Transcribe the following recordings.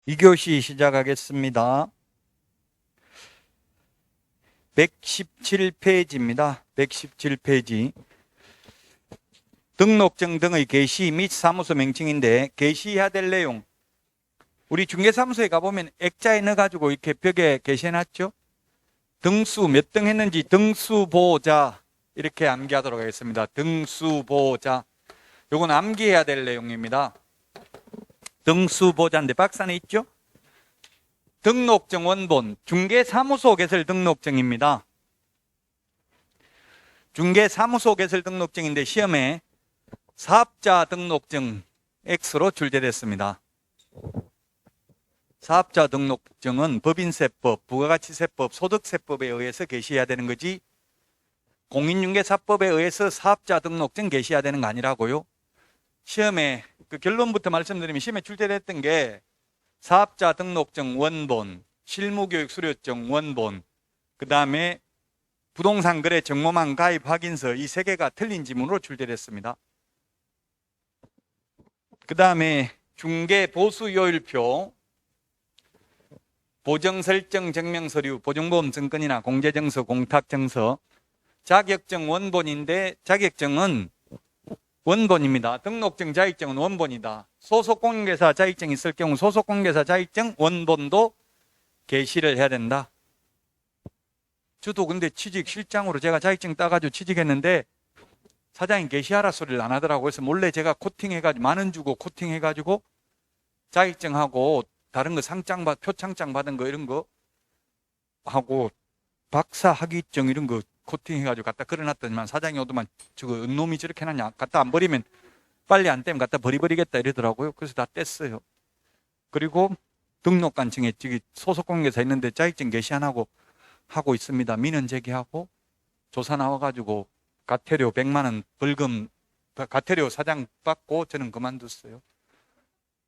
2교시 시작하겠습니다. 117페이지입니다. 117페이지. 등록증 등의 게시 및 사무소 명칭인데 게시해야 될 내용. 우리 중개사무소에 가보면 액자에 넣어가지고 이렇게 벽에 게시해놨죠. 등수 몇 등 했는지 등수보자 이렇게 암기하도록 하겠습니다. 등수보자. 요건 암기해야 될 내용입니다. 등수보자인데 박스 안에 있죠? 등록증 원본, 중개사무소 개설 등록증입니다. 중개사무소 개설 등록증인데 시험에 사업자 등록증 X로 출제됐습니다. 사업자 등록증은 법인세법, 부가가치세법, 소득세법에 의해서 게시해야 되는 거지 공인중개사법에 의해서 사업자 등록증 게시해야 되는 거 아니라고요. 시험에 그 결론부터 말씀드리면 시험에 출제됐던 게 사업자 등록증 원본, 실무교육 수료증 원본, 그 다음에 부동산 거래 정모만 가입 확인서 이 세 개가 틀린 지문으로 출제됐습니다. 그 다음에 중개 보수요율표, 보정설정 증명서류, 보증보험 증권이나 공제증서, 공탁증서, 자격증 원본인데 자격증은 원본입니다. 등록증, 자격증은 원본이다. 소속공인중개사 자격증이 있을 경우 소속공인중개사 자격증 원본도 게시를 해야 된다. 저도 근데 취직 실장으로 제가 자격증 따가지고 취직했는데 사장님 게시하라 소리를 안 하더라고요. 그래서 몰래 제가 코팅해가지고 만원 주고 코팅해가지고 자격증하고 다른 거 상장 표창장 받은 거 이런 거 하고 박사 학위증 이런 거 코팅해가지고 갖다 걸어놨더니만 사장이 오더만 저거 은놈이 저렇게 해놨냐, 갖다 안 버리면 빨리 안 떼면 갖다 버리겠다 이러더라고요. 그래서 다 뗐어요. 그리고 등록관청에 저기 소속공인중개사 있는데 자격증 게시 안 하고 있습니다. 민원 제기하고 조사 나와가지고 과태료 100만 원 벌금, 과태료 사장 받고 저는 그만뒀어요.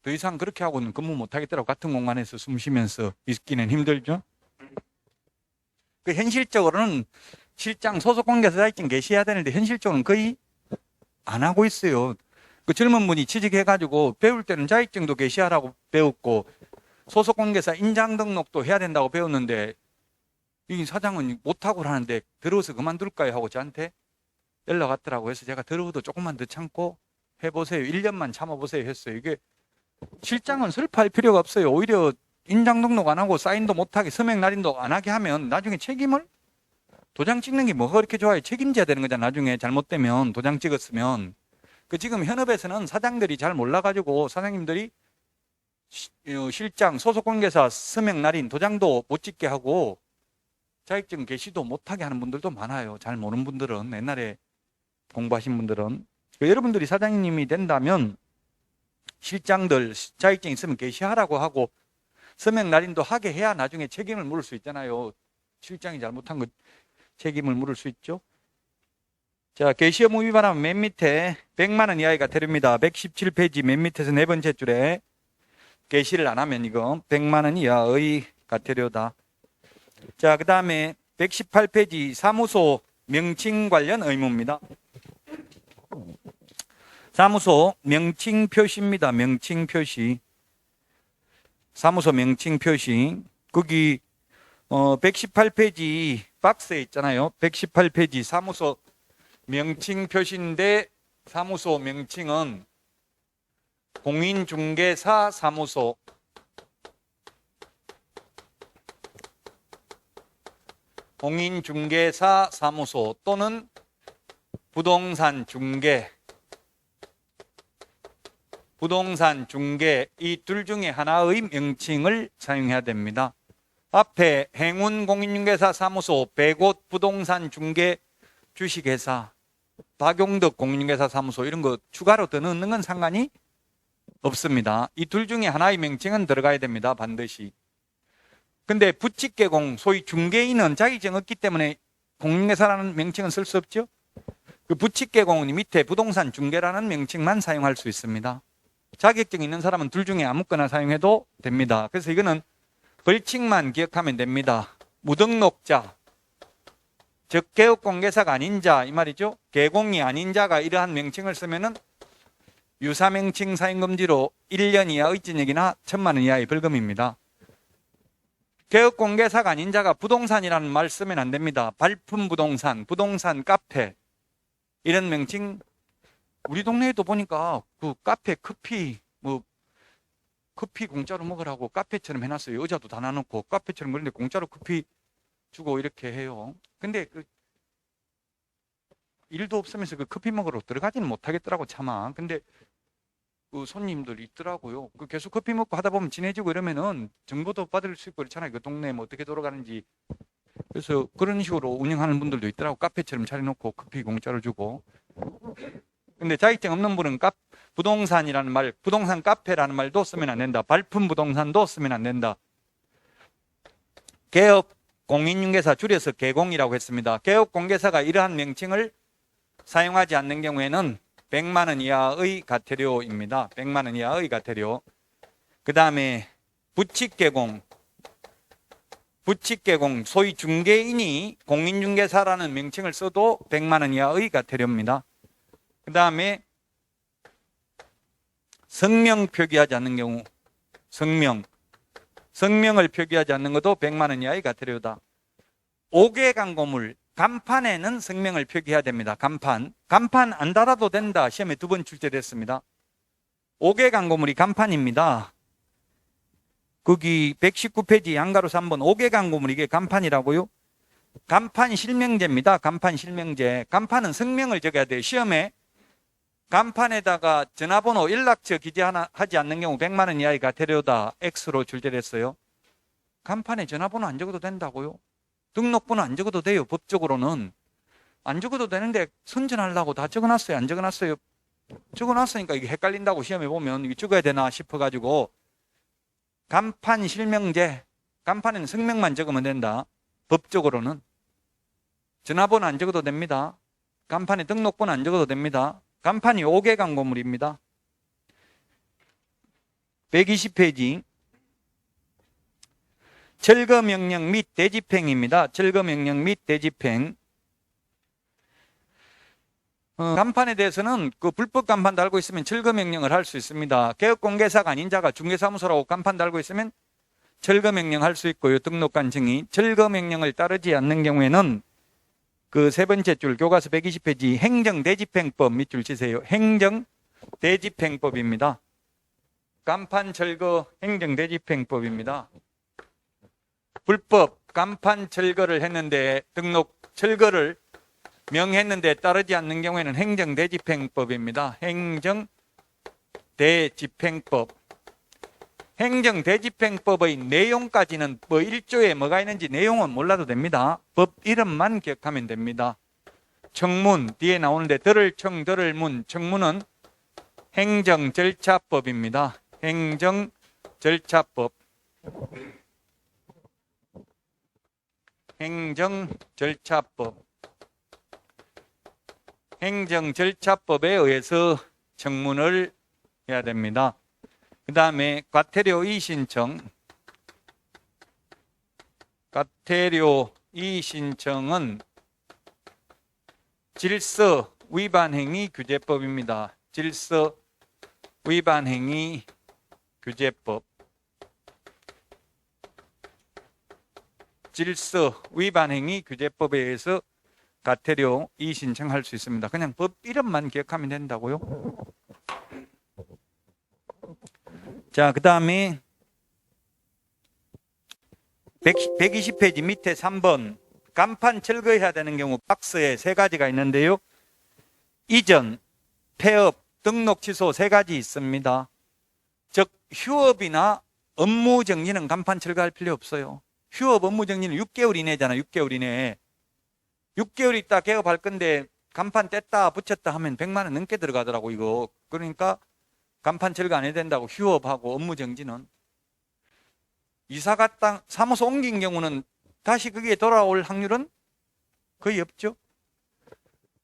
더 이상 그렇게 하고는 근무 못 하겠더라고. 같은 공간에서 숨 쉬면서 있기는 힘들죠. 그 현실적으로는 실장 소속공인중개사 자격증 게시해야 되는데 현실적으로는 거의 안 하고 있어요. 그 젊은 분이 취직해가지고 배울 때는 자격증도 게시하라고 배웠고 소속공인중개사 인장 등록도 해야 된다고 배웠는데 이 사장은 못하고 하는데 더러워서 그만둘까요 하고 저한테 연락 왔더라고요. 그래서 제가 더러워도 조금만 더 참고 해보세요. 1년만 참아보세요 했어요. 이게 실장은 슬퍼할 필요가 없어요. 오히려 인장 등록 안 하고 사인도 못하게 서명 날인도 안 하게 하면 나중에 책임을, 도장 찍는 게 뭐가 그렇게 좋아요. 책임져야 되는 거잖아. 나중에 잘못되면 도장 찍었으면. 그 지금 현업에서는 사장들이 잘 몰라가지고 사장님들이 실장 소속공인중개사 서명 날인 도장도 못 찍게 하고 자격증 게시도 못하게 하는 분들도 많아요. 잘 모르는 분들은, 옛날에 공부하신 분들은. 여러분들이 사장님이 된다면 실장들 자격증 있으면 게시하라고 하고 서명 날인도 하게 해야 나중에 책임을 물을 수 있잖아요. 실장이 잘못한 거 책임을 물을 수 있죠. 자, 게시 의무 위반하면 맨 밑에 100만 원 이하의 과태료입니다. 117페이지 맨 밑에서 네 번째 줄에 게시를 안 하면 이거 100만 원 이하의 과태료다. 자, 그 다음에 118페이지 사무소 명칭 관련 의무입니다. 사무소 명칭 표시입니다. 명칭 표시. 사무소 명칭 표시. 거기 118페이지 박스에 있잖아요. 118페이지 사무소 명칭 표시인데 사무소 명칭은 공인중개사 사무소, 공인중개사 사무소 또는 부동산 중개, 이 둘 중에 하나의 명칭을 사용해야 됩니다. 앞에 행운 공인중개사 사무소, 백옷 부동산 중개 주식회사, 박용덕 공인중개사 사무소 이런 거 추가로 더 넣는 건 상관이 없습니다. 이 둘 중에 하나의 명칭은 들어가야 됩니다. 반드시. 근데 부칙개공, 소위 중개인은 자격증 없기 때문에 공인중개사라는 명칭은 쓸 수 없죠. 그 부칙개공은 밑에 부동산 중개라는 명칭만 사용할 수 있습니다. 자격증 있는 사람은 둘 중에 아무거나 사용해도 됩니다. 그래서 이거는 벌칙만 기억하면 됩니다. 무등록자, 즉 개업공개사가 아닌 자 이 말이죠. 개공이 아닌 자가 이러한 명칭을 쓰면은 유사명칭 사용금지로 1년 이하의 징역이나 1,000만 원 이하의 벌금입니다. 개업공개사가 아닌 자가 부동산이라는 말 쓰면 안 됩니다. 발품 부동산, 부동산 카페 이런 명칭 우리 동네에도 보니까 그 카페 커피 커피 공짜로 먹으라고 카페처럼 해놨어요. 의자도 다 놔놓고 카페처럼 그런데 공짜로 커피 주고 이렇게 해요. 근데 그 일도 없으면서 그 커피 먹으러 들어가지는 못하겠더라고 차마. 근데 그 손님들이 있더라고요. 그 계속 커피 먹고 하다 보면 친해지고 이러면은 정보도 받을 수 있고 그렇잖아요. 그 동네 뭐 어떻게 돌아가는지. 그래서 그런 식으로 운영하는 분들도 있더라고. 카페처럼 차려놓고 커피 공짜로 주고. 근데 자격증 없는 분은 부동산이라는 말, 부동산 카페라는 말도 쓰면 안 된다. 발품 부동산도 쓰면 안 된다. 개업 공인중개사 줄여서 개공이라고 했습니다. 개업 공개사가 이러한 명칭을 사용하지 않는 경우에는 100만 원 이하의 과태료입니다. 100만 원 이하의 과태료. 그 다음에 부칙개공, 소위 중개인이 공인중개사라는 명칭을 써도 100만 원 이하의 과태료입니다. 그 다음에 성명 표기하지 않는 경우, 성명을 표기하지 않는 것도 100만 원 이하의 과태료다. 5개 광고물, 간판에는 성명을 표기해야 됩니다. 간판 안 달아도 된다. 시험에 2번 출제됐습니다. 5개 광고물이 간판입니다. 거기 119페이지 양가로 3번 5개 광고물 이게 간판이라고요. 간판 실명제입니다. 간판 실명제. 간판은 성명을 적어야 돼요. 시험에 간판에다가 전화번호, 연락처 기재하지 않는 경우 100만 원 이하의 과태료다. X로 출제됐어요. 간판에 전화번호 안 적어도 된다고요? 등록번호 안 적어도 돼요. 법적으로는. 안 적어도 되는데 선전하려고 다 적어놨어요. 안 적어놨어요. 적어놨으니까 이게 헷갈린다고 시험에 보면 이게 적어야 되나 싶어가지고 간판 실명제. 간판에는 성명만 적으면 된다. 법적으로는. 전화번호 안 적어도 됩니다. 간판에 등록번호 안 적어도 됩니다. 간판이 5개 광고물입니다. 120페이지 철거명령 및 대집행입니다. 철거명령 및 대집행. 간판에 대해서는 그 불법 간판 달고 있으면 철거명령을 할 수 있습니다. 개업공개사가 아닌 자가 중개사무소라고 간판 달고 있으면 철거명령 할 수 있고요. 등록관 증이. 철거명령을 따르지 않는 경우에는 그 세 번째 줄 교과서 120페이지 행정대집행법 밑줄 치세요. 행정대집행법입니다. 간판 철거 행정대집행법입니다. 불법 간판 철거를 했는데 철거를 명했는데 따르지 않는 경우에는 행정대집행법입니다. 행정대집행법. 행정대집행법의 내용까지는 뭐 1조에 뭐가 있는지 내용은 몰라도 됩니다. 법 이름만 기억하면 됩니다. 청문 뒤에 나오는데 들을 문, 청문은 행정절차법입니다. 행정절차법. 행정절차법에 의해서 청문을 해야 됩니다. 그 다음에 과태료 이의신청. 과태료 이의신청은 질서 위반행위 규제법입니다. 질서 위반행위 규제법. 질서 위반행위 규제법에 의해서 과태료 이의신청할 수 있습니다. 그냥 법 이름만 기억하면 된다고요. 자, 그 다음에 120페이지 밑에 3번 간판 철거해야 되는 경우 박스에 3가지가 있는데요. 이전, 폐업, 등록 취소 3가지 있습니다. 즉 휴업이나 업무 정지는 간판 철거할 필요 없어요. 휴업 업무 정지는 6개월 이내잖아요. 6개월 이내에. 6개월 있다 개업할 건데 간판 뗐다 붙였다 하면 100만 원 넘게 들어가더라고 이거. 그러니까 간판 철거 안 해야 된다고. 휴업하고 업무 정지는. 이사 갔다 사무소 옮긴 경우는 다시 그게 돌아올 확률은 거의 없죠.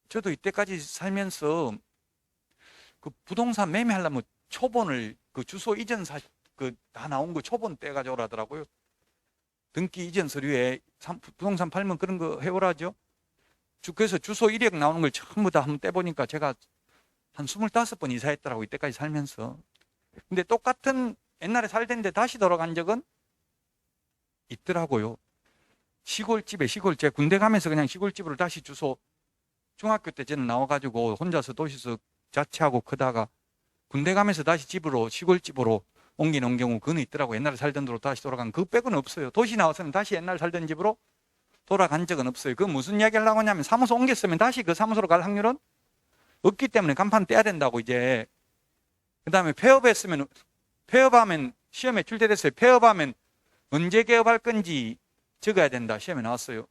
저도 이때까지 살면서 그 부동산 매매하려면 초본을 그 주소 이전 다 나온 거 초본 떼가지고 오라더라고요. 등기 이전 서류에 부동산 팔면 그런 거 해오라죠. 그래서 주소 이력 나오는 걸 전부 다 한번 떼보니까 제가 한 25번 이사했더라고, 이때까지 살면서. 근데 똑같은 옛날에 살던데 다시 돌아간 적은 있더라고요. 시골집에, 시골집, 군대 가면서 그냥 시골집으로 다시 주소, 중학교 때 저는 나와가지고 혼자서 도시에서 자취하고 크다가 군대 가면서 다시 집으로, 시골집으로 옮기는 경우 그는 있더라고. 옛날에 살던 데로 다시 돌아간 그 빼고는 없어요. 도시 나와서는 다시 옛날 살던 집으로 돌아간 적은 없어요. 그 무슨 이야기 하려고 하냐면 사무소 옮겼으면 다시 그 사무소로 갈 확률은 없기 때문에 간판 떼야 된다고 이제. 그 다음에 폐업했으면, 폐업하면 시험에 출제됐어요. 폐업하면 언제 개업할 건지 적어야 된다. 시험에 나왔어요.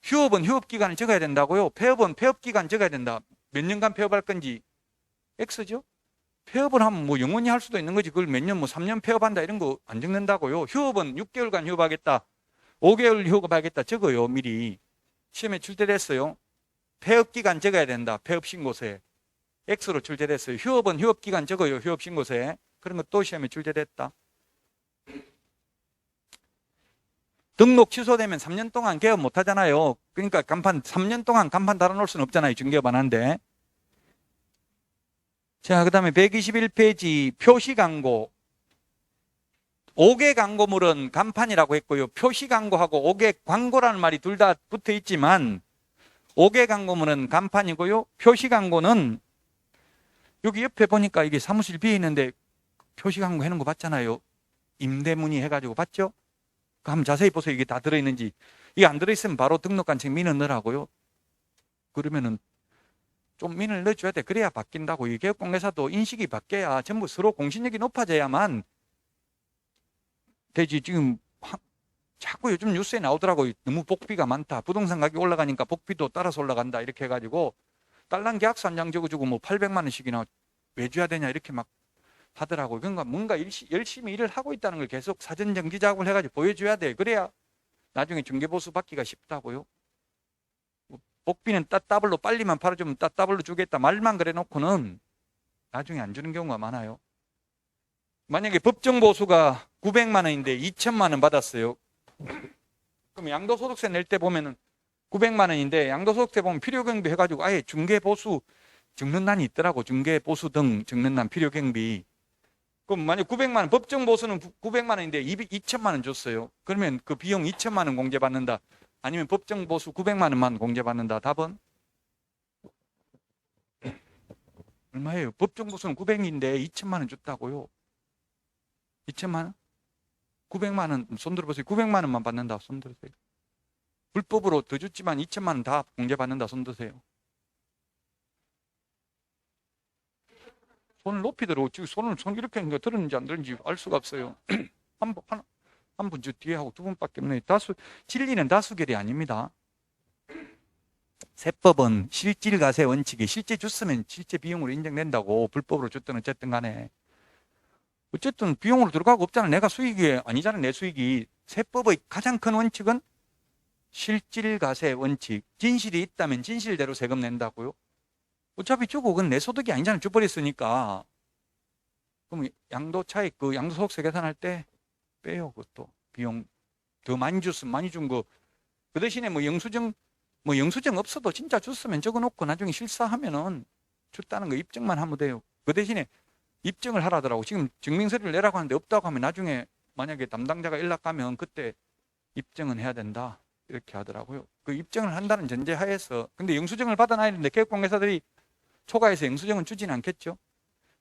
휴업은 휴업 기간을 적어야 된다고요. 폐업은 폐업 기간 적어야 된다. 몇 년간 폐업할 건지 X죠. 폐업을 하면 뭐 영원히 할 수도 있는 거지. 그걸 몇 년, 뭐 3년 폐업한다 이런 거 안 적는다고요. 휴업은 6개월간 휴업하겠다, 5개월 휴업하겠다 적어요. 미리 시험에 출제됐어요. 폐업 기간 적어야 된다. 폐업 신고서에 X로 출제됐어요. 휴업은 휴업 기간 적어요. 휴업 신고서에. 그런 것도 시험에 출제됐다. 등록 취소되면 3년 동안 개업 못 하잖아요. 그러니까 간판 3년 동안 간판 달아놓을 수는 없잖아요. 중개업 안 하는데. 자, 그 다음에 121페이지 표시 광고. 5개 광고물은 간판이라고 했고요. 표시 광고하고 5개 광고라는 말이 둘 다 붙어 있지만 5개 광고물은 간판이고요. 표시 광고는 여기 옆에 보니까 이게 사무실 비어 있는데 표시 광고 해놓은 거 봤잖아요. 임대문의 해가지고 봤죠? 한번 자세히 보세요. 이게 다 들어있는지. 이게 안 들어있으면 바로 등록관청 민원 넣으라고요. 그러면은 좀 민원을 넣어줘야 돼. 그래야 바뀐다고. 이 개업공개사도 인식이 바뀌어야 전부 서로 공신력이 높아져야만 되지. 지금 자꾸 요즘 뉴스에 나오더라고요. 너무 복비가 많다. 부동산 가격이 올라가니까 복비도 따라서 올라간다. 이렇게 해가지고 딸랑 계약서 한 장 적어주고 뭐 800만 원씩이나 왜 줘야 되냐 이렇게 막 하더라고요. 그러니까 뭔가 열심히 일을 하고 있다는 걸 계속 사전 정지 작업을 해가지고 보여줘야 돼. 그래야 나중에 중개보수 받기가 쉽다고요. 복비는 따따블로 빨리만 팔아주면 따따블로 주겠다 말만 그래놓고는 나중에 안 주는 경우가 많아요. 만약에 법정보수가 900만 원인데 2천만 원 받았어요. 그럼 양도소득세 낼 때 보면은 900만 원인데 양도소득세 보면 필요경비 해가지고 아예 중개보수 적는 난이 있더라고. 중개보수 등 적는 난 필요경비. 그럼 만약 900만 원, 법정보수는 900만 원인데 2천만 원 줬어요. 그러면 그 비용 2천만 원 공제받는다. 아니면 법정보수 900만 원만 공제받는다. 답은? 얼마예요? 법정보수는 900인데 2천만 원 줬다고요. 2천만 원? 900만 원, 손들어 보세요. 900만 원만 받는다. 손들으세요. 불법으로 더 줬지만 2천만 원 다 공제받는다. 손드세요. 손을 높이 들어. 지금 손 이렇게 하는 거 들었는지 안 들었는지 알 수가 없어요. 한 분 저 뒤에 하고 두 분밖에 없네. 진리는 다수결이 아닙니다. 세법은 실질과세 원칙이 실제 줬으면 실제 비용으로 인정된다고. 불법으로 줬든 어쨌든 간에. 어쨌든 비용으로 들어가고 없잖아. 내가 수익이 아니잖아. 내 수익이. 세법의 가장 큰 원칙은 실질과세 원칙. 진실이 있다면 진실대로 세금 낸다고요. 어차피 주고 그건 내 소득이 아니잖아. 줘버렸으니까. 그럼 양도 차익, 그 양도소득세 계산할 때 빼요. 그것도 비용 더 많이 줬으면 많이 준 거. 그 대신에 뭐 영수증 없어도 진짜 줬으면 적어놓고 나중에 실사하면은 줬다는 거 입증만 하면 돼요. 그 대신에 입증을 하라더라고. 지금 증명서류를 내라고 하는데 없다고 하면 나중에 만약에 담당자가 연락 가면 그때 입증은 해야 된다. 이렇게 하더라고요. 그 입증을 한다는 전제하에서. 근데 영수증을 받아놔야 되는데 개업공개사들이 초과해서 영수증은 주진 않겠죠.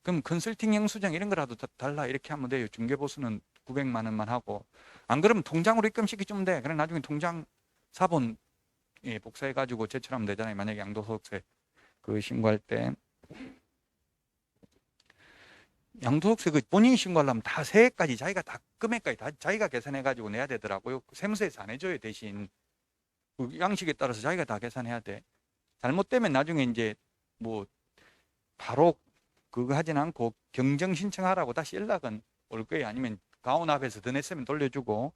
그럼 컨설팅 영수증 이런 거라도 달라. 이렇게 하면 돼요. 중개보수는 900만 원만 하고. 안 그러면 통장으로 입금시켜주면 돼. 그래 나중에 통장 사본 복사해가지고 제출하면 되잖아요. 만약에 양도소득세 그 신고할 때. 양도소득세 그 본인이 신고하려면 다 세액까지 자기가 다 금액까지 다 자기가 계산해가지고 내야 되더라고요. 세무서에서 안 해줘요. 대신 그 양식에 따라서 자기가 다 계산해야 돼. 잘못되면 나중에 이제 뭐 바로 그거 하진 않고 경정 신청하라고 다시 연락은 올 거예요. 아니면 가온 앞에서 더 냈으면 돌려주고.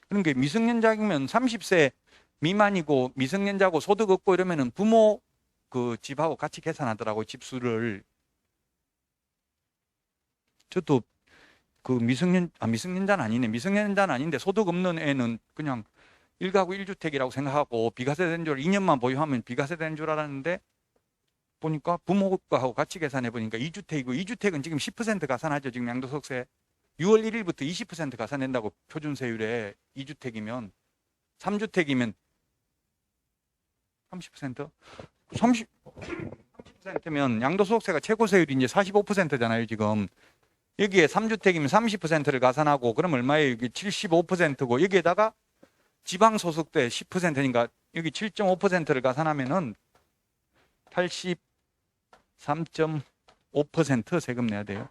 그런 게 미성년자이면 30세 미만이고 미성년자고 소득 없고 이러면은 부모 그 집하고 같이 계산하더라고요. 집수를. 저도 그 미성년자는 아니네. 미성년자는 아닌데 소득 없는 애는 그냥 1가구 1주택이라고 생각하고 비과세 된 줄 2년만 보유하면 비과세 되는 줄 알았는데 보니까 부모가하고 같이 계산해 보니까 2주택이고 2주택은 지금 10% 가산하죠. 지금 양도소득세 6월 1일부터 20% 가산된다고 표준세율에 2주택이면 3주택이면 30%? 30%면 양도소득세가 최고세율이 이제 45%잖아요, 지금. 여기에 3주택이면 30%를 가산하고 그럼 얼마예요? 여기 75%고 여기에다가 지방소득세 10%니까 여기 7.5%를 가산하면은 83.5% 세금 내야 돼요.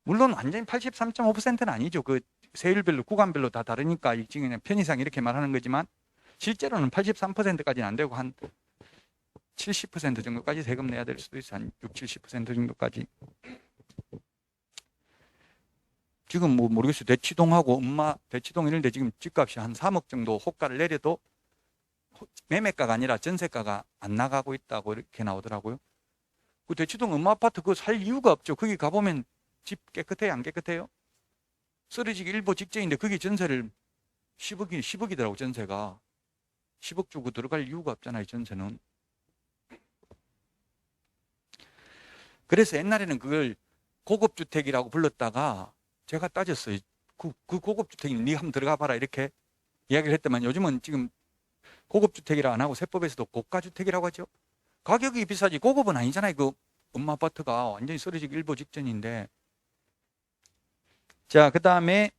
물론 완전히 83.5%는 아니죠. 그 세율별로 구간별로 다 다르니까 지금 그냥 편의상 이렇게 말하는 거지만 실제로는 83%까지는 안 되고 한 70% 정도까지 세금 내야 될 수도 있어요. 한 60, 70% 정도까지. 지금 뭐 모르겠어요. 대치동하고 대치동 이런 데 지금 집값이 한 3억 정도 호가를 내려도 매매가가 아니라 전세가가 안 나가고 있다고 이렇게 나오더라고요. 그 대치동 아파트 그거 살 이유가 없죠. 거기 가보면 집 깨끗해요? 안 깨끗해요? 쓰러지기 일보 직전인데 거기 전세를 10억이더라고 전세가. 10억 주고 들어갈 이유가 없잖아요, 전세는. 그래서 옛날에는 그걸 고급주택이라고 불렀다가 제가 따졌어요. 그 고급주택이 네가 한번 들어가 봐라 이렇게 이야기를 했더만 요즘은 지금 고급주택이라 안 하고 세법에서도 고가주택이라고 하죠. 가격이 비싸지 고급은 아니잖아요. 그 엄마 아파트가 완전히 쓰러지기 일보 직전인데. 자, 그 다음에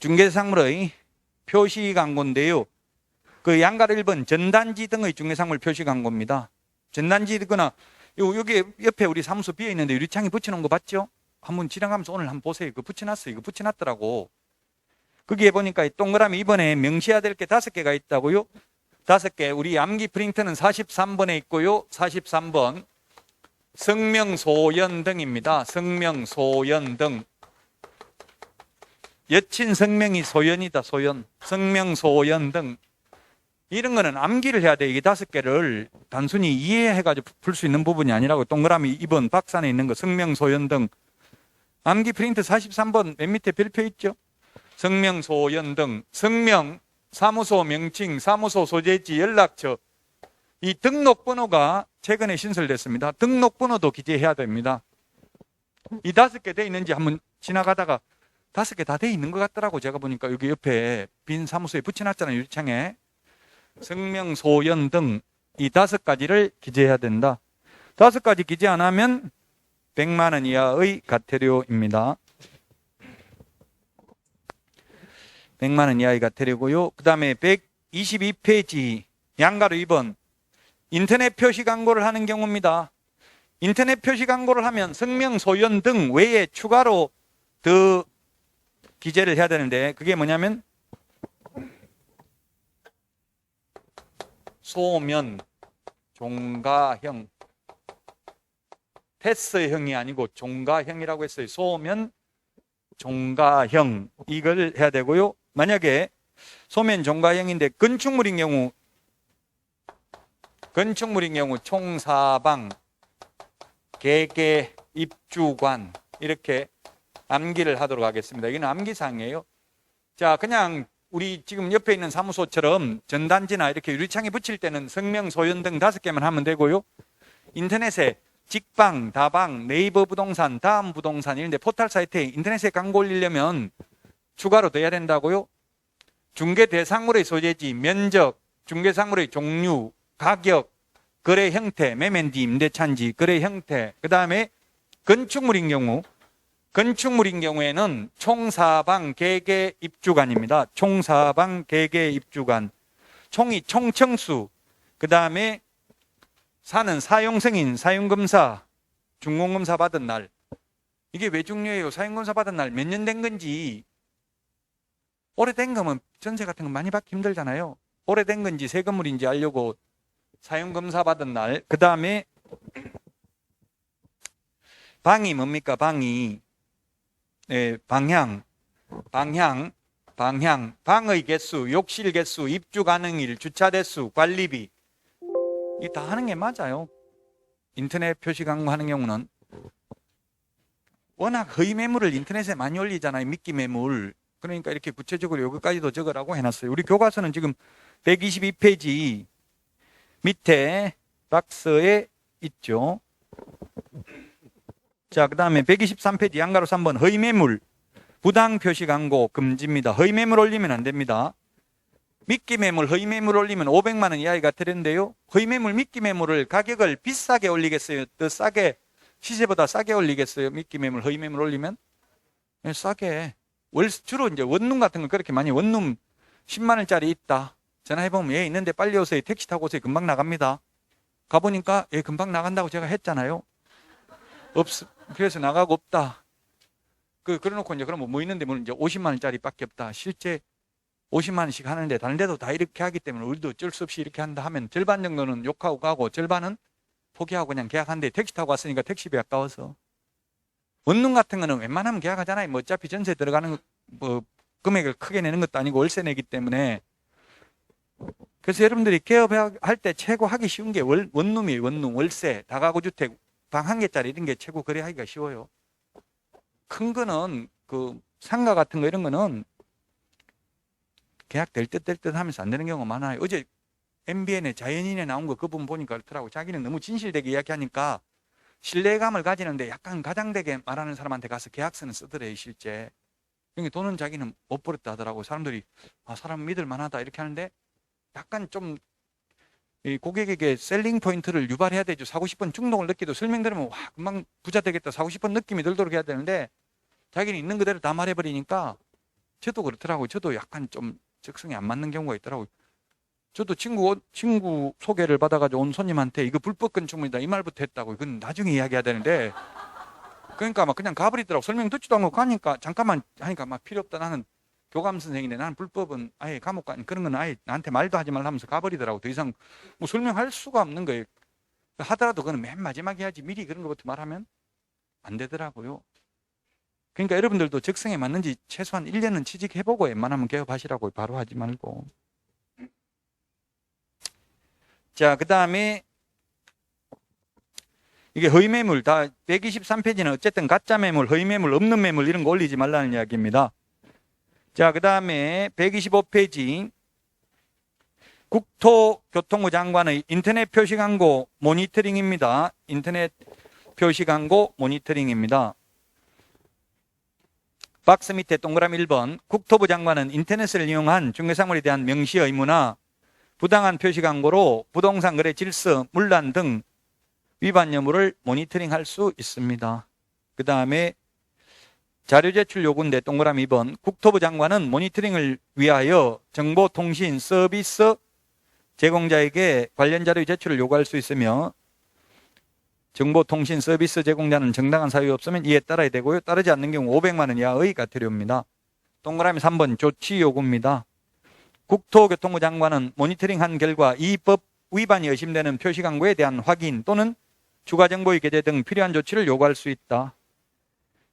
중개상물의 표시광고인데요. 그 양가로 1번 전단지 등의 중개상물 표시광고입니다. 전단지거나 여기 옆에 우리 사무소 비어 있는데 유리창에 붙여놓은 거 봤죠? 한번 지나가면서 오늘 한번 보세요. 이거 붙여놨어요. 이거 붙여놨더라고. 거기에 보니까 동그라미 이번에 명시해야 될 게 5개가 있다고요. 5개. 우리 암기 프린트는 43번에 있고요. 43번. 성명, 소연 등입니다. 성명, 소연 등. 여친 성명이 소연이다. 소연. 성명, 소연 등. 이런 거는 암기를 해야 돼. 이게 5개를 단순히 이해해가지고 풀 수 있는 부분이 아니라고. 동그라미 2번 박스 안에 있는 거 성명, 소연 등. 암기 프린트 43번 맨 밑에 별표 있죠? 성명, 소연 등. 성명, 사무소 명칭, 사무소 소재지, 연락처. 이 등록번호가 최근에 신설됐습니다. 등록번호도 기재해야 됩니다. 이 5개 돼 있는지 한번 지나가다가 5개 다 돼 있는 것 같더라고. 제가 보니까 여기 옆에 빈 사무소에 붙여놨잖아요. 유리창에. 성명, 소연 등 이 5가지를 기재해야 된다. 5가지 기재 안 하면 100만 원 이하의 과태료입니다. 100만 원 이하의 과태료고요. 그 다음에 122페이지 양가로 2번 인터넷 표시 광고를 하는 경우입니다. 인터넷 표시 광고를 하면 성명, 소연 등 외에 추가로 더 기재를 해야 되는데 그게 뭐냐면 소면, 종가형, 테스형이 아니고 종가형이라고 했어요. 소면, 종가형 이걸 해야 되고요. 만약에 소면, 종가형인데 건축물인 경우 총사방, 개개, 입주관 이렇게 암기를 하도록 하겠습니다. 이건 암기사항이에요. 자, 그냥 우리 지금 옆에 있는 사무소처럼 전단지나 이렇게 유리창에 붙일 때는 성명, 소연 등 5개만 하면 되고요. 인터넷에 직방, 다방, 네이버 부동산, 다음 부동산 이런 데 포털 사이트에 인터넷에 광고 올리려면 추가로 돼야 된다고요. 중개 대상물의 소재지, 면적, 중개상물의 종류, 가격, 거래 형태, 매매인지 임대차인지 거래 형태, 그 다음에 건축물인 경우에는 총사방, 개개, 입주관입니다. 총사방, 개개, 입주관. 총이 총청수, 그 다음에 사는 사용승인, 사용검사, 준공검사 받은 날. 이게 왜 중요해요? 사용검사 받은 날 몇 년 된 건지. 오래된 거면 전세 같은 거 많이 받기 힘들잖아요. 오래된 건지 새 건물인지 알려고 사용검사 받은 날. 그 다음에 방이 뭡니까? 방이 방향, 방의 개수, 욕실 개수, 입주 가능일, 주차 대수, 관리비. 이 다 하는 게 맞아요. 인터넷 표시 광고 하는 경우는. 워낙 허위 매물을 인터넷에 많이 올리잖아요. 미끼 매물. 그러니까 이렇게 구체적으로 여기까지도 적으라고 해놨어요. 우리 교과서는 지금 122페이지 밑에 박스에 있죠. 자, 그 다음에 123페이지 양가로 3번 허위매물, 부당 표시 광고 금지입니다. 허위매물 올리면 안 됩니다. 미끼매물, 허위매물 올리면 500만 원 이하가 되는데요. 허위매물, 미끼매물을 가격을 비싸게 올리겠어요? 더 싸게, 시세보다 싸게 올리겠어요? 미끼매물, 허위매물 올리면? 네, 싸게. 주로 이제 원룸 같은 거 그렇게 많이 원룸 10만 원짜리 있다. 전화해보면 예, 있는데 빨리 오세요. 택시 타고 오세요. 금방 나갑니다. 가보니까 예, 금방 나간다고 제가 했잖아요. 그래서 나가고 없다. 그래놓고 이제 그러면 뭐 있는데 뭐 이제 50만 원짜리 밖에 없다. 실제 50만 원씩 하는데 다른 데도 다 이렇게 하기 때문에 우리도 어쩔 수 없이 이렇게 한다 하면 절반 정도는 욕하고 가고 절반은 포기하고 그냥 계약한대. 택시 타고 왔으니까 택시비 아까워서. 원룸 같은 거는 웬만하면 계약하잖아요. 뭐 어차피 전세 들어가는 뭐 금액을 크게 내는 것도 아니고 월세 내기 때문에. 그래서 여러분들이 개업할 때 최고 하기 쉬운 게 원룸이에요. 원룸, 월세, 다가구 주택, 방 한 개짜리 이런 게 최고 거래하기가 쉬워요. 큰 거는 그 상가 같은 거 이런 거는 계약 될 듯 하면서 안 되는 경우가 많아요. 어제 MBN에 자연인에 나온 거 그 부분 보니까 그렇더라고. 자기는 너무 진실되게 이야기하니까 신뢰감을 가지는데 약간 가장되게 말하는 사람한테 가서 계약서는 쓰더래요, 실제. 그러니까 돈은 자기는 못 벌었다 하더라고. 사람들이 사람 믿을 만하다 이렇게 하는데 약간 좀 이 고객에게 셀링 포인트를 유발해야 되죠. 사고 싶은 충동을 느끼도 설명 들으면 와 금방 부자 되겠다 사고 싶은 느낌이 들도록 해야 되는데 자기는 있는 그대로 다 말해버리니까 저도 그렇더라고요. 저도 약간 좀 적성에 안 맞는 경우가 있더라고요. 저도 친구 소개를 받아가지고 온 손님한테 이거 불법 건축물이다 이 말부터 했다고. 이건 나중에 이야기해야 되는데 그러니까 막 그냥 가버리더라고. 설명 듣지도 않고 가니까 잠깐만 하니까 막 필요 없다. 나는 교감 선생인데 나는 불법은 아예 감옥 가 그런 건 아예 나한테 말도 하지 말라 하면서 가버리더라고. 더 이상 뭐 설명할 수가 없는 거예요. 하더라도 그건 맨 마지막에 해야지 미리 그런 것부터 말하면 안 되더라고요. 그러니까 여러분들도 적성에 맞는지 최소한 1년은 취직해보고 웬만하면 개업하시라고 바로 하지 말고. 자, 그 다음에 이게 허위매물 다 123페이지는 어쨌든 가짜 매물, 허위매물, 없는 매물 이런 거 올리지 말라는 이야기입니다. 자, 그 다음에 125페이지 국토교통부 장관의 인터넷 표시광고 모니터링입니다. 인터넷 표시광고 모니터링입니다. 박스 밑에 동그라미 1번 국토부 장관은 인터넷을 이용한 중개사물에 대한 명시 의무나 부당한 표시광고로 부동산 거래 질서, 문란 등 위반 여부를 모니터링할 수 있습니다. 그 다음에 자료 제출 요구인데 동그라미 2번 국토부 장관은 모니터링을 위하여 정보통신 서비스 제공자에게 관련 자료 제출을 요구할 수 있으며 정보통신 서비스 제공자는 정당한 사유 없으면 이에 따라야 되고요. 따르지 않는 경우 500만 원 이하의 과태료입니다. 동그라미 3번 조치 요구입니다. 국토교통부 장관은 모니터링한 결과 이 법 위반이 의심되는 표시광고에 대한 확인 또는 추가정보의 게재 등 필요한 조치를 요구할 수 있다.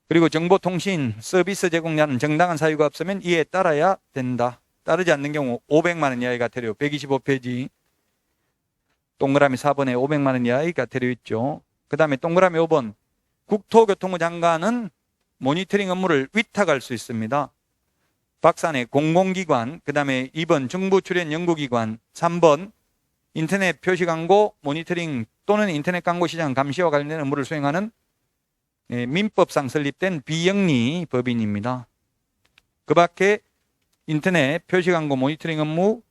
그리고 정보통신 서비스 제공자는 정당한 사유가 없으면 이에 따라야 된다. 따르지 않는 경우 500만 원 이하의 과태료. 125페이지 동그라미 4번에 500만 원 이하의 과태료 있죠. 그 다음에 동그라미 5번 국토교통부 장관은 모니터링 업무를 위탁할 수 있습니다. 박산의 공공기관, 그 다음에 2번 정부 출연 연구기관, 3번 인터넷 표시광고 모니터링 또는 인터넷 광고 시장 감시와 관련된 업무를 수행하는 민법상 설립된 비영리 법인입니다. 그 밖에 인터넷 표시광고 모니터링 업무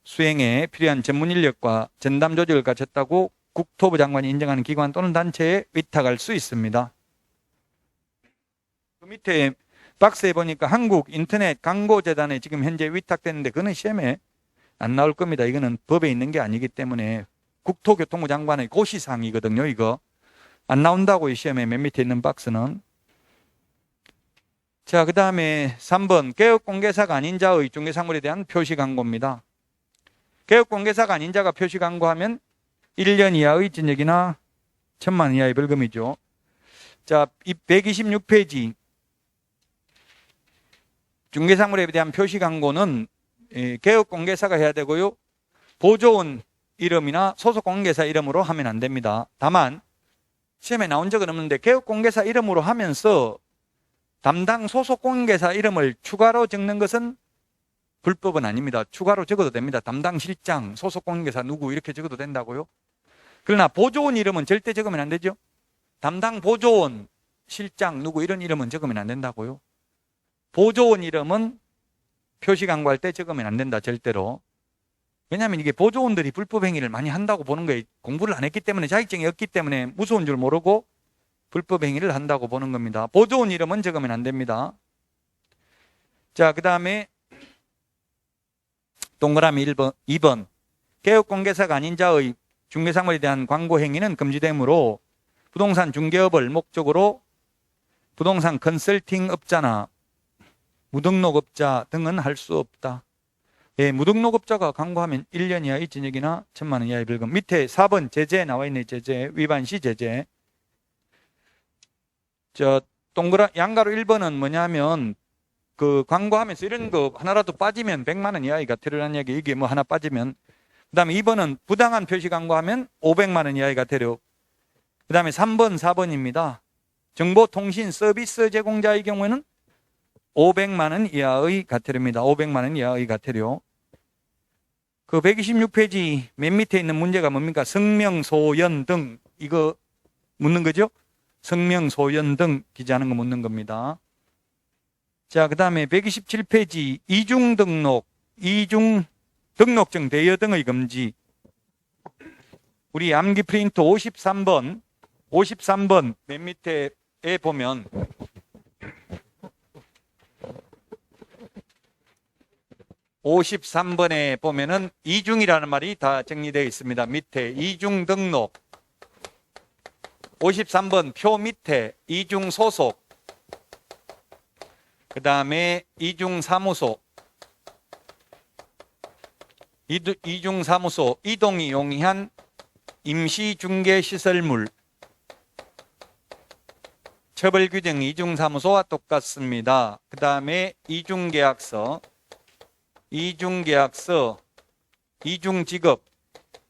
수행에 필요한 전문 인력과 전담 조직을 갖췄다고 국토부 장관이 인정하는 기관 또는 단체에 위탁할 수 있습니다. 그 밑에 박스에 보니까 한국 인터넷 광고재단에 지금 현재 위탁되는데 그거는 시험에 안 나올 겁니다. 이거는 법에 있는 게 아니기 때문에 국토교통부 장관의 고시사항이거든요. 이거 안 나온다고 이 시험에 맨 밑에 있는 박스는. 자, 그 다음에 3번 개업공개사가 아닌 자의 중개사물에 대한 표시광고입니다. 개업공개사가 아닌 자가 표시광고하면 1년 이하의 징역이나 1,000만 원 이하의 벌금이죠. 자, 이 126페이지 중개사물에 대한 표시광고는 개업공개사가 해야 되고요. 보조원 이름이나 소속공개사 이름으로 하면 안 됩니다. 다만 시험에 나온 적은 없는데 개업공개사 이름으로 하면서 담당 소속 공인중개사 이름을 추가로 적는 것은 불법은 아닙니다. 추가로 적어도 됩니다. 담당 실장, 소속 공인중개사 누구 이렇게 적어도 된다고요. 그러나 보조원 이름은 절대 적으면 안 되죠. 담당 보조원, 실장 누구 이런 이름은 적으면 안 된다고요. 보조원 이름은 표시 광고할 때 적으면 안 된다, 절대로. 왜냐하면 이게 보조원들이 불법 행위를 많이 한다고 보는 거예요. 공부를 안 했기 때문에, 자격증이 없기 때문에 무서운 줄 모르고 불법 행위를 한다고 보는 겁니다. 보조원 이름은 적으면 안 됩니다. 자, 그 다음에 동그라미 2번. 개업공개사가 아닌 자의 중개사물에 대한 광고 행위는 금지되므로 부동산 중개업을 목적으로 부동산 컨설팅업자나 무등록업자 등은 할 수 없다. 예, 무등록업자가 광고하면 1년 이하의 징역이나 1,000만 원 이하의 벌금. 밑에 4번 제재 나와 있네. 제재, 위반 시 제재. 양가로 1번은 뭐냐면 그 광고하면서 이런 거 하나라도 빠지면 100만 원 이하의 과태료라는 얘기. 이게 뭐 하나 빠지면. 그 다음에 2번은 부당한 표시 광고하면 500만 원 이하의 과태료. 그 다음에 3번, 4번입니다. 정보통신 서비스 제공자의 경우에는 500만 원 이하의 과태료입니다. 500만 원 이하의 과태료. 그 126페이지 맨 밑에 있는 문제가 뭡니까? 성명, 소연 등 이거 묻는 거죠? 성명, 소연 등 기재하는 거 묻는 겁니다. 자, 그 다음에 127페이지 이중등록, 이중등록증 대여 등의 금지. 우리 암기 프린트 53번 맨 밑에 보면 53번에 보면은 이중이라는 말이 다 정리되어 있습니다. 밑에 이중 등록. 53번 표 밑에 이중 소속. 그 다음에 이중 사무소. 이중 사무소 이동이 용이한 임시 중개 시설물. 처벌 규정 이중 사무소와 똑같습니다. 그 다음에 이중 계약서. 이중계약서, 이중직업.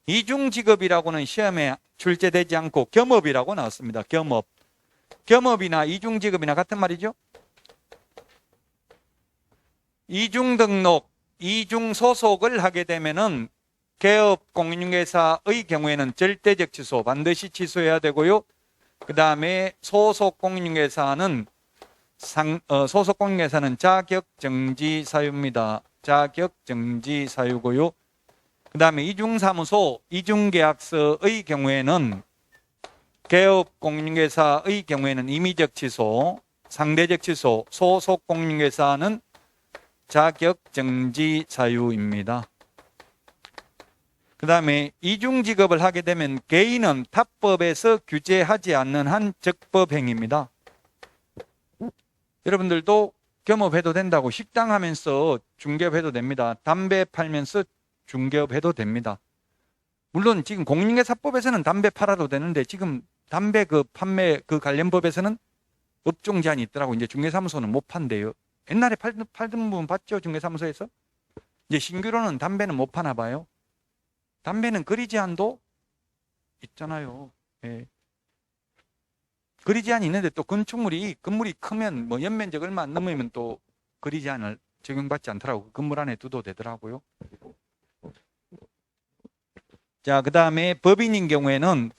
이중직업이라고는 시험에 출제되지 않고 겸업이라고 나왔습니다. 겸업. 겸업이나 이중직업이나 같은 말이죠. 이중등록, 이중소속을 하게 되면은 개업공인중개사의 경우에는 절대적 취소, 반드시 취소해야 되고요. 그 다음에 소속공인중개사는 자격정지 사유입니다. 자격정지 사유고요. 그 다음에 이중사무소, 이중계약서의 경우에는 개업공인중개사의 경우에는 임의적 취소, 상대적 취소, 소속공인중개사는 자격정지 사유입니다. 그 다음에 이중직업을 하게 되면 개인은 탑법에서 규제하지 않는 한 적법행위입니다. 여러분들도 겸업해도 된다고. 식당 하면서 중개업해도 됩니다. 담배 팔면서 중개업해도 됩니다. 물론 지금 공인중개사법에서는 담배 팔아도 되는데 지금 담배 그 판매 그 관련 법에서는 업종 제한이 있더라고. 이제 중개사무소는 못 판대요. 옛날에 팔던 분 봤죠? 중개사무소에서. 이제 신규로는 담배는 못 파나 봐요. 담배는 거리 제한도 있잖아요. 예. 거리 제한이 있는데 또 건축물이 건물이 크면 뭐 연면적 얼마 안 넘으면 또 거리 제한을 적용받지 않더라고. 건물 안에 두도 되더라고요. 자, 그 다음에 법인인 경우에는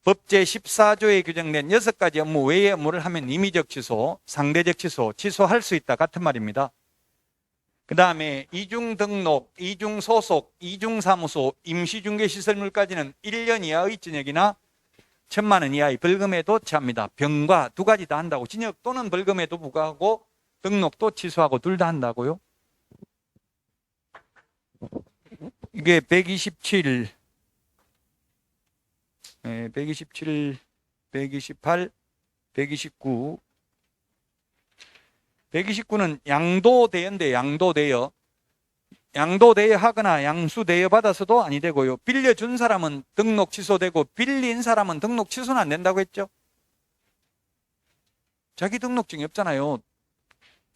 법제 14조에 규정된 6가지 업무 외의 업무를 하면 임의적 취소, 상대적 취소, 취소할 수 있다 같은 말입니다. 그 다음에 이중등록, 이중소속, 이중사무소, 임시중개시설물까지는 1년 이하의 징역이나 1,000만 원 이하의 벌금에도 처합니다. 병과 두 가지 다 한다고. 징역 또는 벌금에도 부과하고 등록도 취소하고 둘 다 한다고요. 이게 127, 128, 129. 129는 양도대여인데 양도대여. 양도대여 하거나 양수대여 받아서도 아니 되고요. 빌려준 사람은 등록 취소되고 빌린 사람은 등록 취소는 안 된다고 했죠. 자기 등록증이 없잖아요.